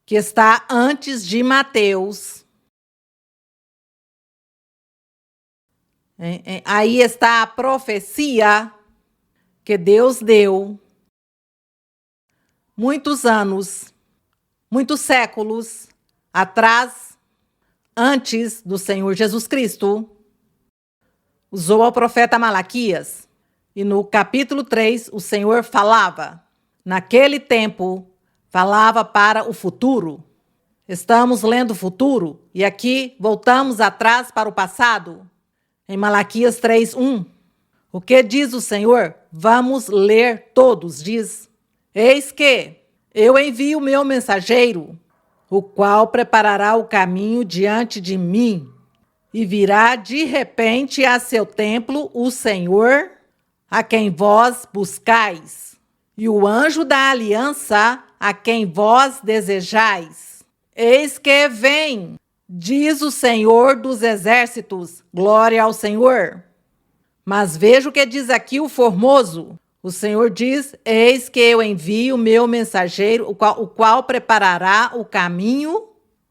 Que está antes de Mateus. Aí está a profecia que Deus deu muitos anos, muitos séculos atrás, antes do Senhor Jesus Cristo. Usou ao profeta Malaquias. E no capítulo 3, o Senhor falava. Naquele tempo, falava para o futuro. Estamos lendo o futuro e aqui voltamos atrás para o passado. Em Malaquias 3:1. O que diz o Senhor? Vamos ler todos. Diz: eis que eu envio o meu mensageiro, o qual preparará o caminho diante de mim, e virá de repente a seu templo o Senhor, a quem vós buscais, e o anjo da aliança, a quem vós desejais. Eis que vem, diz o Senhor dos exércitos, glória ao Senhor. Mas veja o que diz aqui o Formoso. O Senhor diz: eis que eu envio o meu mensageiro, o qual preparará o caminho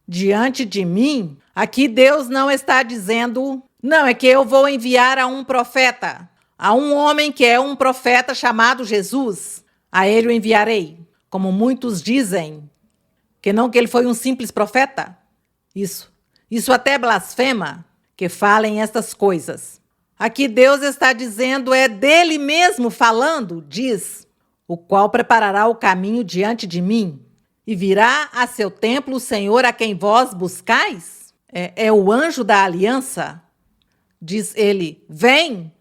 diante de mim. Aqui Deus não está dizendo, não, é que eu vou enviar a um profeta, a um homem que é um profeta chamado Jesus. A ele o enviarei, como muitos dizem, que ele foi um simples profeta. Isso até blasfema que falem estas coisas. Aqui Deus está dizendo, é dele mesmo falando, diz: o qual preparará o caminho diante de mim, e virá a seu templo o Senhor a quem vós buscais. é o anjo da aliança, diz ele: vem,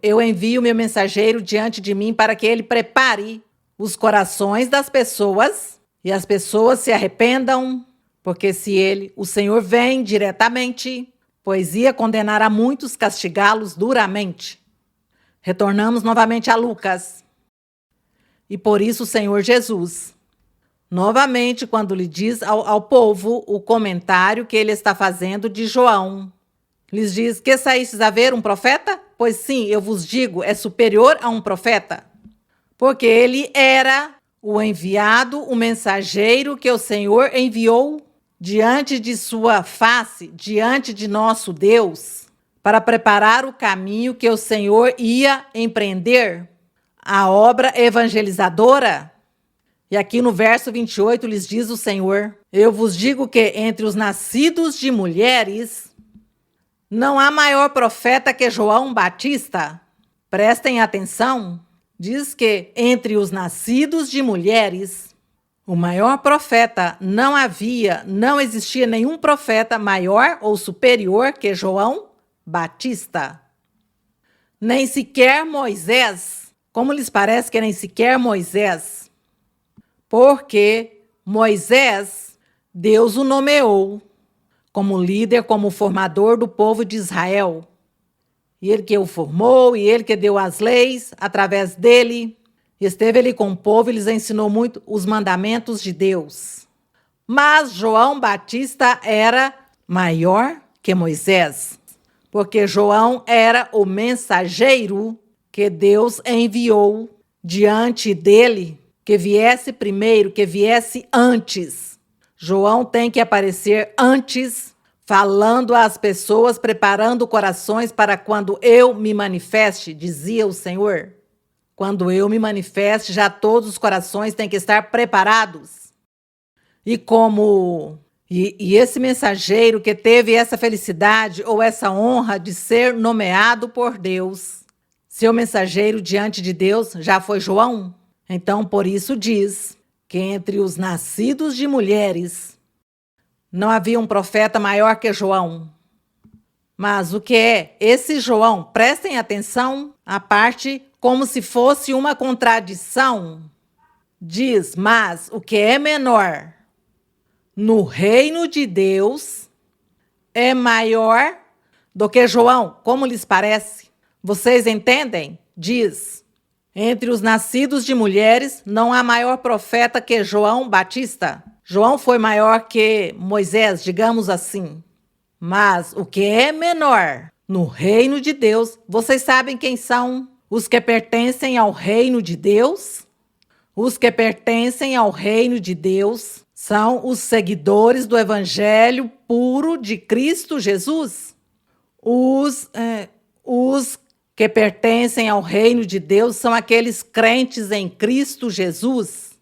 eu envio meu mensageiro diante de mim para que ele prepare os corações das pessoas e as pessoas se arrependam, porque se o Senhor vem diretamente, pois ia condenar a muitos, castigá-los duramente. Retornamos novamente a Lucas. E por isso o Senhor Jesus, novamente, quando lhe diz ao povo o comentário que ele está fazendo de João, lhes diz: que saístes a ver um profeta? Pois sim, eu vos digo, é superior a um profeta. Porque ele era o enviado, o mensageiro que o Senhor enviou diante de sua face, diante de nosso Deus, para preparar o caminho que o Senhor ia empreender, a obra evangelizadora. E aqui no verso 28 lhes diz o Senhor: eu vos digo que entre os nascidos de mulheres não há maior profeta que João Batista. Prestem atenção. Diz que entre os nascidos de mulheres, o maior profeta não existia nenhum profeta maior ou superior que João Batista. Nem sequer Moisés. Como lhes parece que nem sequer Moisés? Porque Moisés, Deus o nomeou como líder, como formador do povo de Israel. E ele que o formou, e ele que deu as leis através dele. Esteve ele com o povo e lhes ensinou muito os mandamentos de Deus. Mas João Batista era maior que Moisés, porque João era o mensageiro que Deus enviou diante dele, que viesse primeiro, que viesse antes. João tem que aparecer antes, falando às pessoas, preparando corações para quando eu me manifeste, dizia o Senhor. Quando eu me manifeste, já todos os corações têm que estar preparados. E esse mensageiro que teve essa felicidade ou essa honra de ser nomeado por Deus, seu mensageiro diante de Deus já foi João. Então, por isso diz que entre os nascidos de mulheres não havia um profeta maior que João. Mas o que é esse João? Prestem atenção à parte como se fosse uma contradição. Diz: mas o que é menor no reino de Deus é maior do que João. Como lhes parece? Vocês entendem? Diz: entre os nascidos de mulheres não há maior profeta que João Batista. João foi maior que Moisés, digamos assim. Mas o que é menor no reino de Deus, vocês sabem quem são os que pertencem ao reino de Deus? Os que pertencem ao reino de Deus são os seguidores do evangelho puro de Cristo Jesus. Os que pertencem ao reino de Deus são aqueles crentes em Cristo Jesus,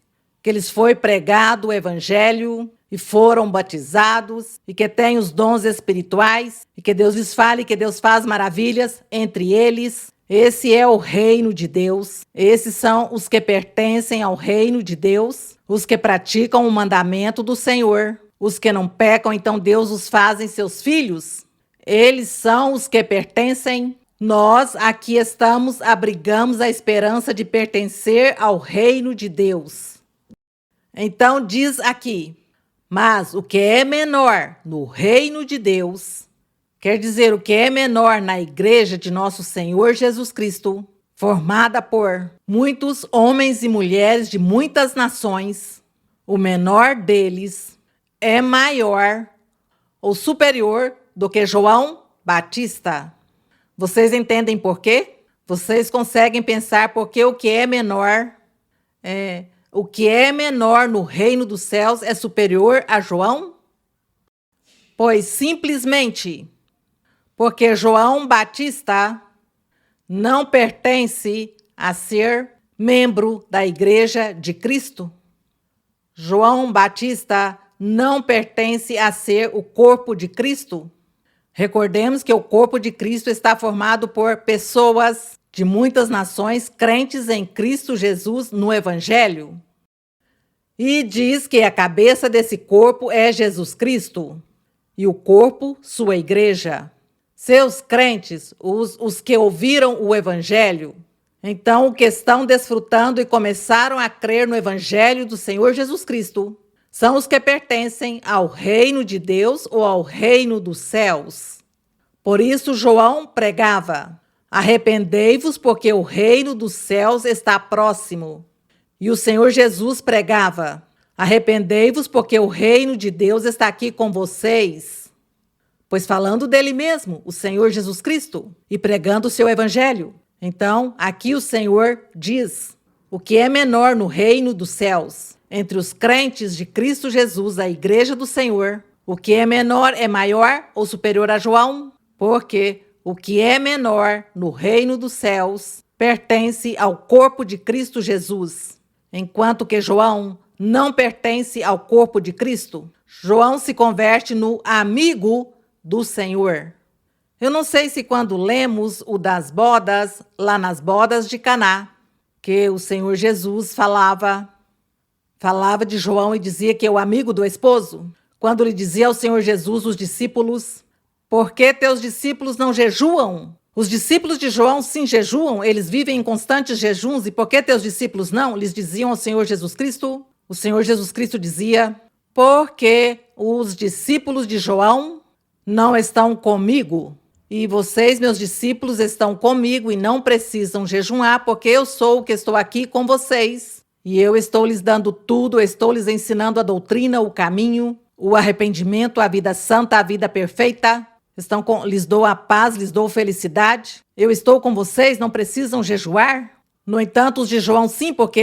que lhes foi pregado o evangelho e foram batizados e que têm os dons espirituais e que Deus lhes fala e que Deus faz maravilhas entre eles. Esse é o reino de Deus. Esses são os que pertencem ao reino de Deus, os que praticam o mandamento do Senhor. Os que não pecam, então Deus os faz seus filhos. Eles são os que pertencem. Nós aqui estamos, abrigamos a esperança de pertencer ao reino de Deus. Então diz aqui: mas o que é menor no reino de Deus, quer dizer, o que é menor na igreja de nosso Senhor Jesus Cristo, formada por muitos homens e mulheres de muitas nações, o menor deles é maior ou superior do que João Batista. Vocês entendem por quê? Vocês conseguem pensar por que o que é menor o que é menor no reino dos céus é superior a João? Pois simplesmente porque João Batista não pertence a ser membro da igreja de Cristo. João Batista não pertence a ser o corpo de Cristo. Recordemos que o corpo de Cristo está formado por pessoas de muitas nações crentes em Cristo Jesus no Evangelho. E diz que a cabeça desse corpo é Jesus Cristo. e o corpo, sua igreja. Seus crentes, os que ouviram o evangelho, então o que estão desfrutando e começaram a crer no evangelho do Senhor Jesus Cristo, são os que pertencem ao reino de Deus ou ao reino dos céus. Por isso João pregava: arrependei-vos, porque o reino dos céus está próximo. E o Senhor Jesus pregava: arrependei-vos, porque o reino de Deus está aqui com vocês. Pois falando dele mesmo, o Senhor Jesus Cristo, e pregando o seu evangelho. Então, aqui o Senhor diz: o que é menor no reino dos céus, entre os crentes de Cristo Jesus, a igreja do Senhor, o que é menor é maior ou superior a João? Porque o que é menor no reino dos céus pertence ao corpo de Cristo Jesus, enquanto que João não pertence ao corpo de Cristo. João se converte no amigo do Senhor. Eu não sei se quando lemos o das bodas, lá nas bodas de Caná, que o Senhor Jesus falava de João e dizia que é o amigo do esposo, quando lhe dizia ao Senhor Jesus, os discípulos: por que teus discípulos não jejuam? Os discípulos de João sim jejuam, eles vivem em constantes jejuns, e por que teus discípulos não? Lhes diziam ao Senhor Jesus Cristo. O Senhor Jesus Cristo dizia: porque os discípulos de João não estão comigo, e vocês, meus discípulos, estão comigo e não precisam jejuar, porque eu sou o que estou aqui com vocês. E eu estou lhes dando tudo, estou lhes ensinando a doutrina, o caminho, o arrependimento, a vida santa, a vida perfeita. Lhes dou a paz, lhes dou felicidade. Eu estou com vocês, não precisam jejuar. No entanto, os de João sim, porque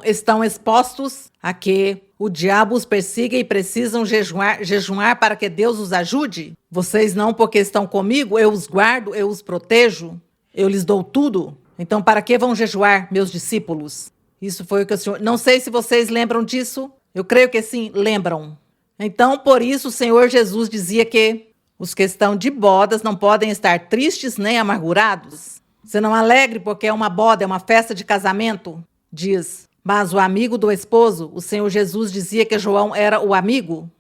estão expostos a que o diabo os persiga e precisam jejuar para que Deus os ajude. Vocês não, porque estão comigo, eu os guardo, eu os protejo, eu lhes dou tudo. Então, para que vão jejuar, meus discípulos? Isso foi o que o Senhor... Não sei se vocês lembram disso. Eu creio que sim, lembram. Então, por isso, o Senhor Jesus dizia que os que estão de bodas não podem estar tristes nem amargurados. Você não alegre porque é uma boda, é uma festa de casamento, diz. Mas o amigo do esposo, o Senhor Jesus dizia que João era o amigo,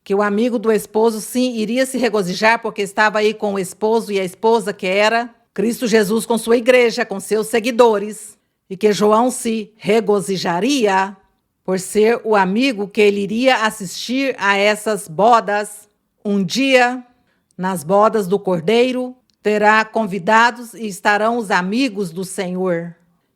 que o amigo do esposo, sim, iria se regozijar porque estava aí com o esposo e a esposa, que era Cristo Jesus com sua igreja, com seus seguidores, e que João se regozijaria por ser o amigo que ele iria assistir a essas bodas. Um dia, nas bodas do Cordeiro, terá convidados e estarão os amigos do Senhor.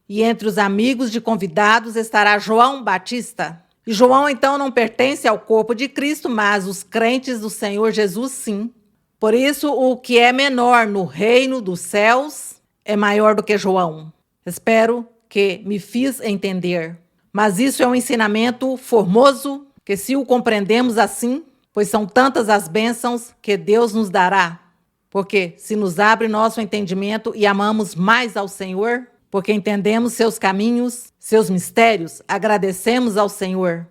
E entre os amigos de convidados estará João Batista. E João, então, não pertence ao corpo de Cristo, mas os crentes do Senhor Jesus, sim. Por isso, o que é menor no reino dos céus é maior do que João. Espero que me fiz entender. Mas isso é um ensinamento formoso, que se o compreendemos assim, pois são tantas as bênçãos que Deus nos dará. Porque se nos abre nosso entendimento e amamos mais ao Senhor, porque entendemos seus caminhos, seus mistérios, agradecemos ao Senhor.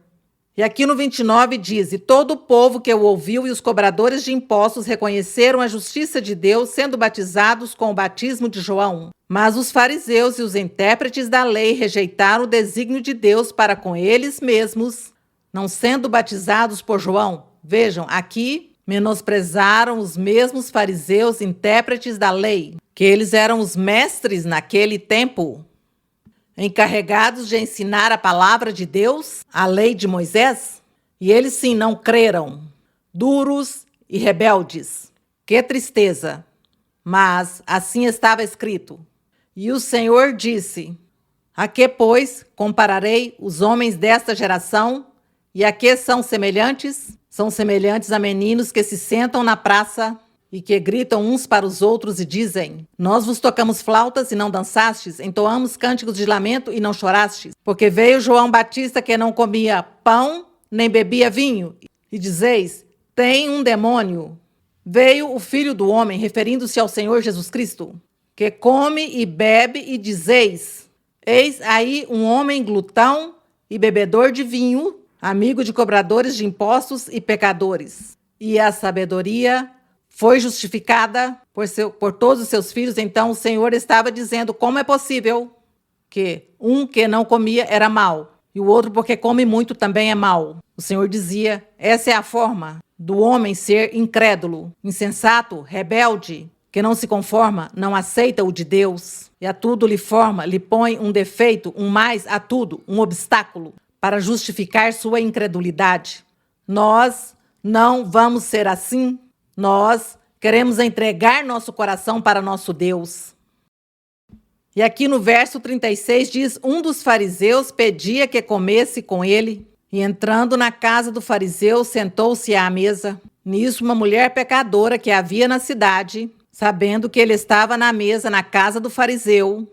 E aqui no 29 diz: e todo o povo que o ouviu e os cobradores de impostos reconheceram a justiça de Deus, sendo batizados com o batismo de João. Mas os fariseus e os intérpretes da lei rejeitaram o desígnio de Deus para com eles mesmos, não sendo batizados por João. Vejam, aqui menosprezaram os mesmos fariseus intérpretes da lei, que eles eram os mestres naquele tempo, encarregados de ensinar a palavra de Deus, a lei de Moisés, e eles sim não creram, duros e rebeldes. Que tristeza! Mas assim estava escrito. E o Senhor disse: a que, pois, compararei os homens desta geração? E a que são semelhantes? São semelhantes a meninos que se sentam na praça e que gritam uns para os outros e dizem: nós vos tocamos flautas e não dançastes, entoamos cânticos de lamento e não chorastes. Porque veio João Batista, que não comia pão nem bebia vinho, e dizeis: tem um demônio. Veio o Filho do Homem, referindo-se ao Senhor Jesus Cristo, que come e bebe, e dizeis: eis aí um homem glutão e bebedor de vinho, amigo de cobradores de impostos e pecadores. E a sabedoria foi justificada por todos os seus filhos. Então o Senhor estava dizendo: como é possível que um que não comia era mau, e o outro porque come muito também é mau? O Senhor dizia: essa é a forma do homem ser incrédulo, insensato, rebelde, que não se conforma, não aceita o de Deus, e a tudo lhe forma, lhe põe um defeito, um mais a tudo, um obstáculo, para justificar sua incredulidade. Nós não vamos ser assim. Nós queremos entregar nosso coração para nosso Deus. E aqui no verso 36 diz: um dos fariseus pedia que comesse com ele, e entrando na casa do fariseu, sentou-se à mesa. Nisso, uma mulher pecadora que havia na cidade, sabendo que ele estava na mesa na casa do fariseu,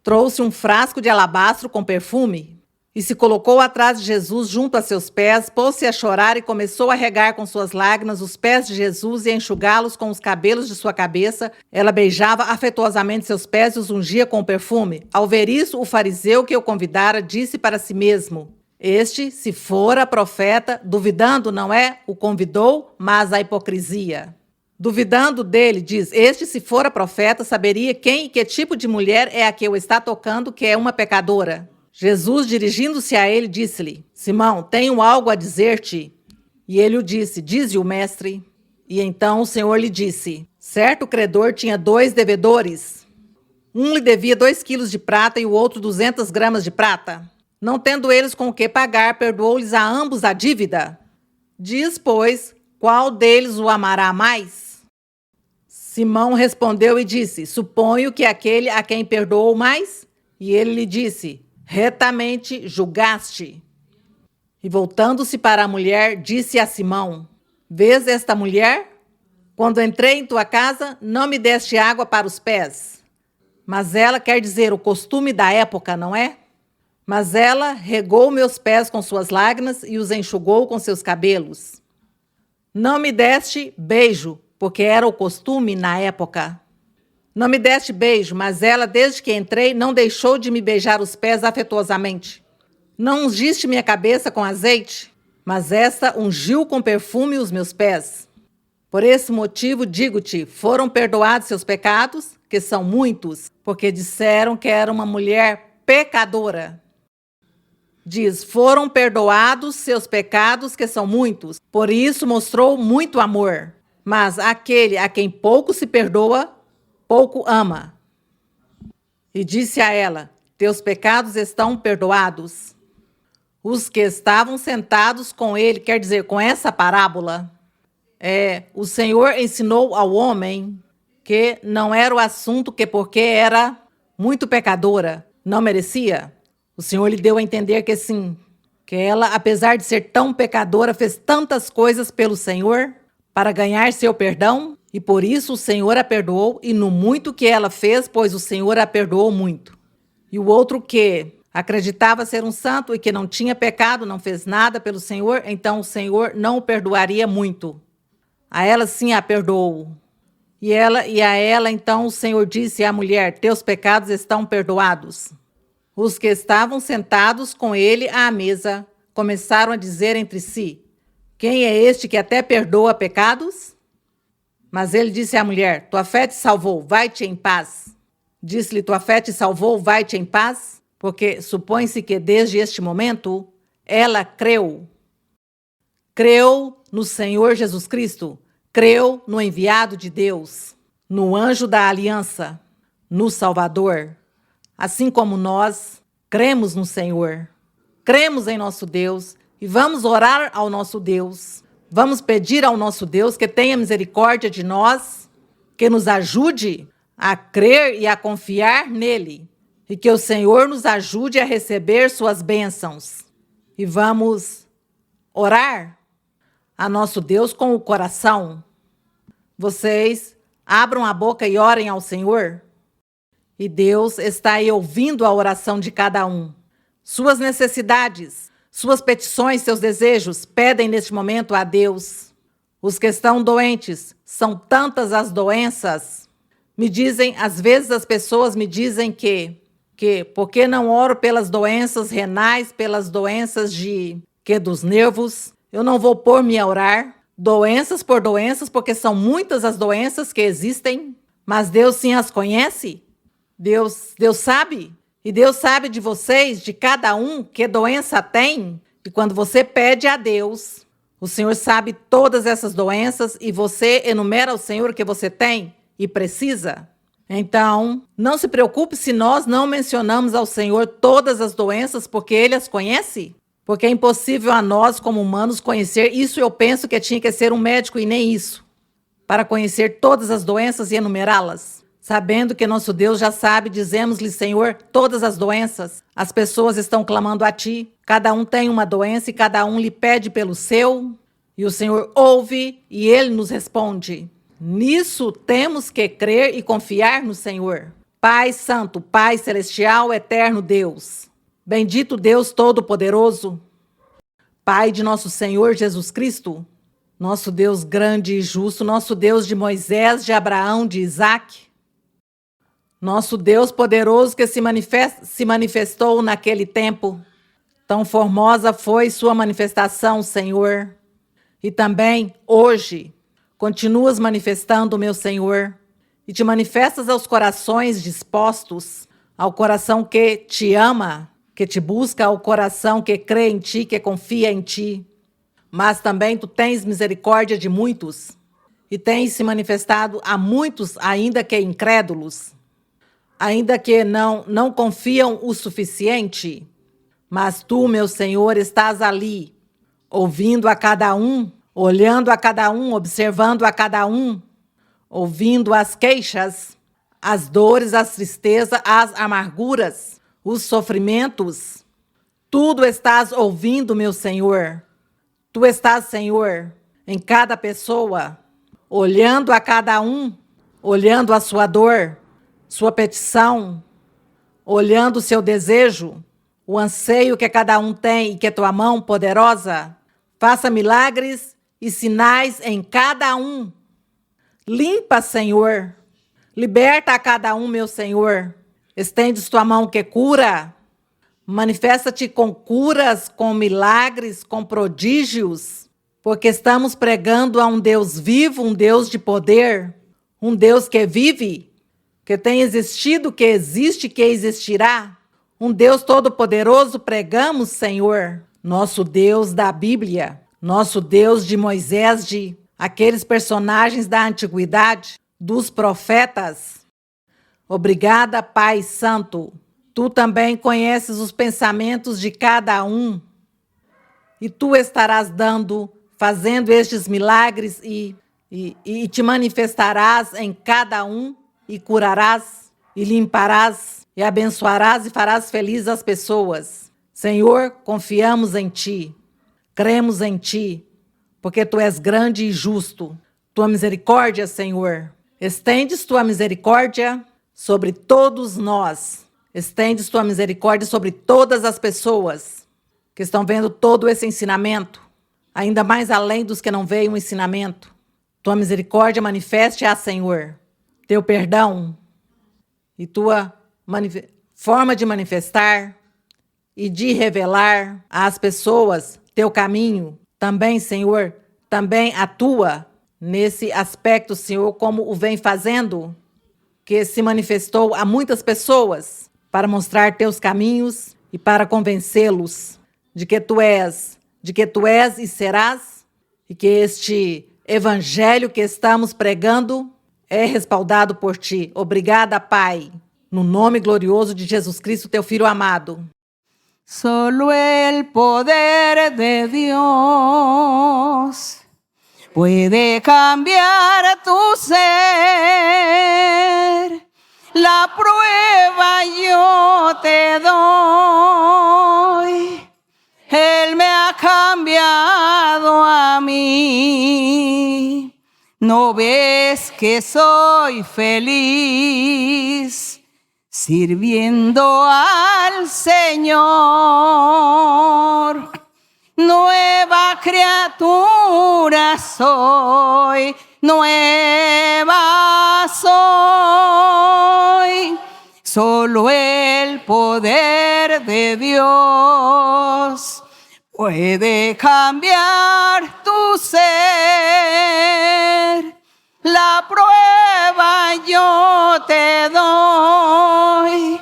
trouxe um frasco de alabastro com perfume e se colocou atrás de Jesus junto a seus pés, pôs-se a chorar e começou a regar com suas lágrimas os pés de Jesus e a enxugá-los com os cabelos de sua cabeça. Ela beijava afetuosamente seus pés e os ungia com o perfume. Ao ver isso, o fariseu que o convidara disse para si mesmo: este, se fora profeta, duvidando, não é? O convidou, mas a hipocrisia. Duvidando dele, diz: este, se fora profeta, saberia quem e que tipo de mulher é a que o está tocando, que é uma pecadora. Jesus, dirigindo-se a ele, disse-lhe: Simão, tenho algo a dizer-te. E ele o disse: dize o mestre. E então o Senhor lhe disse: certo credor tinha 2 devedores. Um lhe devia 2 quilos de prata e o outro 200 gramas de prata. Não tendo eles com o que pagar, perdoou-lhes a ambos a dívida. Diz, pois, qual deles o amará mais? Simão respondeu e disse: suponho que aquele a quem perdoou mais. E ele lhe disse: retamente julgaste. E voltando-se para a mulher, disse a Simão: vês esta mulher? Quando entrei em tua casa, não me deste água para os pés. Mas ela quer dizer o costume da época, não é? Mas ela regou meus pés com suas lágrimas e os enxugou com seus cabelos. Não me deste beijo, porque era o costume na época. Não me deste beijo, mas ela, desde que entrei, não deixou de me beijar os pés afetuosamente. Não ungiste minha cabeça com azeite, mas esta ungiu com perfume os meus pés. Por esse motivo, digo-te, foram perdoados seus pecados, que são muitos, porque disseram que era uma mulher pecadora. Diz: foram perdoados seus pecados, que são muitos, por isso mostrou muito amor. Mas aquele a quem pouco se perdoa, pouco ama. E disse a ela: teus pecados estão perdoados. Os que estavam sentados com ele, quer dizer, com essa parábola, o Senhor ensinou ao homem que não era o assunto que porque era muito pecadora, não merecia. O Senhor lhe deu a entender que sim, que ela, apesar de ser tão pecadora, fez tantas coisas pelo Senhor para ganhar seu perdão, e por isso o Senhor a perdoou, e no muito que ela fez, pois o Senhor a perdoou muito. E o outro que acreditava ser um santo e que não tinha pecado, não fez nada pelo Senhor, então o Senhor não o perdoaria muito. A ela sim a perdoou. E a ela então o Senhor disse à mulher: teus pecados estão perdoados. Os que estavam sentados com ele à mesa começaram a dizer entre si: quem é este que até perdoa pecados? Mas ele disse à mulher: tua fé te salvou, vai-te em paz. Disse-lhe: tua fé te salvou, vai-te em paz, porque supõe-se que desde este momento ela creu. Creu no Senhor Jesus Cristo, creu no enviado de Deus, no anjo da aliança, no Salvador. Assim como nós cremos no Senhor, cremos em nosso Deus e vamos orar ao nosso Deus. Vamos pedir ao nosso Deus que tenha misericórdia de nós, que nos ajude a crer e a confiar nele, e que o Senhor nos ajude a receber suas bênçãos. E vamos orar a nosso Deus com o coração. Vocês abram a boca e orem ao Senhor. E Deus está aí ouvindo a oração de cada um. Suas necessidades, suas petições, seus desejos, pedem neste momento a Deus. Os que estão doentes, são tantas as doenças. Me dizem, às vezes as pessoas me dizem que porque não oro pelas doenças renais, pelas doenças dos nervos, eu não vou pôr-me a orar. Doenças por doenças, porque são muitas as doenças que existem, mas Deus sim as conhece. Deus sabe, e Deus sabe de vocês, de cada um, que doença tem. E quando você pede a Deus, O Senhor sabe todas essas doenças e você enumera ao Senhor o que você tem e precisa. Então, não se preocupe se nós não mencionamos ao Senhor todas as doenças, porque Ele as conhece. Porque é impossível a nós, como humanos, conhecer isso. Eu penso que tinha que ser um médico e nem isso, para conhecer todas as doenças e enumerá-las. Sabendo que nosso Deus já sabe, dizemos-lhe, Senhor, todas as doenças. As pessoas estão clamando a Ti. Cada um tem uma doença e cada um lhe pede pelo seu. E o Senhor ouve e Ele nos responde. Nisso temos que crer e confiar no Senhor. Pai Santo, Pai Celestial, Eterno Deus. Bendito Deus Todo-Poderoso. Pai de nosso Senhor Jesus Cristo. Nosso Deus grande e justo, nosso Deus de Moisés, de Abraão, de Isaque. Nosso Deus poderoso que se manifestou naquele tempo. Tão formosa foi sua manifestação, Senhor. E também, hoje, continuas manifestando, meu Senhor, e te manifestas aos corações dispostos, ao coração que te ama, que te busca, ao coração que crê em Ti, que confia em Ti. Mas também Tu tens misericórdia de muitos, e tens se manifestado a muitos, ainda que incrédulos, ainda que não confiam o suficiente. Mas Tu, meu Senhor, estás ali, ouvindo a cada um, olhando a cada um, observando a cada um, ouvindo as queixas, as dores, as tristezas, as amarguras, os sofrimentos. Tudo estás ouvindo, meu Senhor. Tu estás, Senhor, em cada pessoa, olhando a cada um, olhando a sua dor, sua petição, olhando o seu desejo, o anseio que cada um tem e que tua mão poderosa faça milagres e sinais em cada um. Limpa, Senhor. Liberta a cada um, meu Senhor. Estendes tua mão que cura. Manifesta-te com curas, com milagres, com prodígios, porque estamos pregando a um Deus vivo, um Deus de poder, um Deus que vive, que tem existido, que existe, que existirá. Um Deus todo-poderoso pregamos, Senhor, nosso Deus da Bíblia, nosso Deus de Moisés, de aqueles personagens da antiguidade, dos profetas. Obrigada, Pai Santo. Tu também conheces os pensamentos de cada um, e Tu estarás fazendo estes milagres e te manifestarás em cada um, e curarás, e limparás, e abençoarás, e farás felizes as pessoas. Senhor, confiamos em Ti, cremos em Ti, porque Tu és grande e justo. Tua misericórdia, Senhor, estendes Tua misericórdia sobre todos nós. Estendes Tua misericórdia sobre todas as pessoas que estão vendo todo esse ensinamento, ainda mais além dos que não veem o ensinamento. Tua misericórdia manifeste-a, Senhor, Teu perdão e Tua forma de manifestar e de revelar às pessoas Teu caminho. Também, Senhor, também atua nesse aspecto, Senhor, como o vem fazendo, que se manifestou a muitas pessoas, para mostrar Teus caminhos e para convencê-los de que Tu és e serás, e que este evangelho que estamos pregando é respaldado por Ti. Obrigada, Pai, no nome glorioso de Jesus Cristo, Teu Filho amado. Solo el poder de Dios puede cambiar tu ser. La prueba yo te doy. Él me ha cambiado a mí. ¿No ves que soy feliz sirviendo al Señor? Nueva criatura soy, nueva soy. Solo el poder de Dios puede cambiar tu ser. La prueba yo te doy.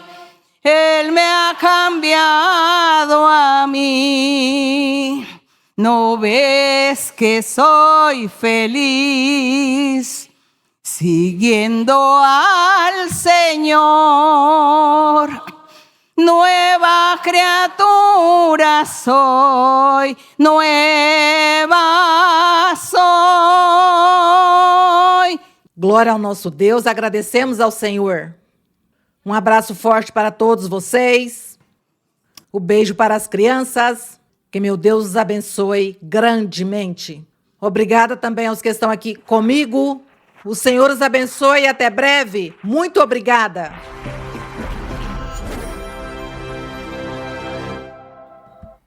Él me ha cambiado a mí. ¿No ves que soy feliz siguiendo al Señor? Nueva criatura soy, nueva soy. Glória ao nosso Deus, agradecemos ao Senhor. Um abraço forte para todos vocês. O beijo para as crianças. Que meu Deus os abençoe grandemente. Obrigada também aos que estão aqui comigo. O Senhor os abençoe e até breve. Muito obrigada.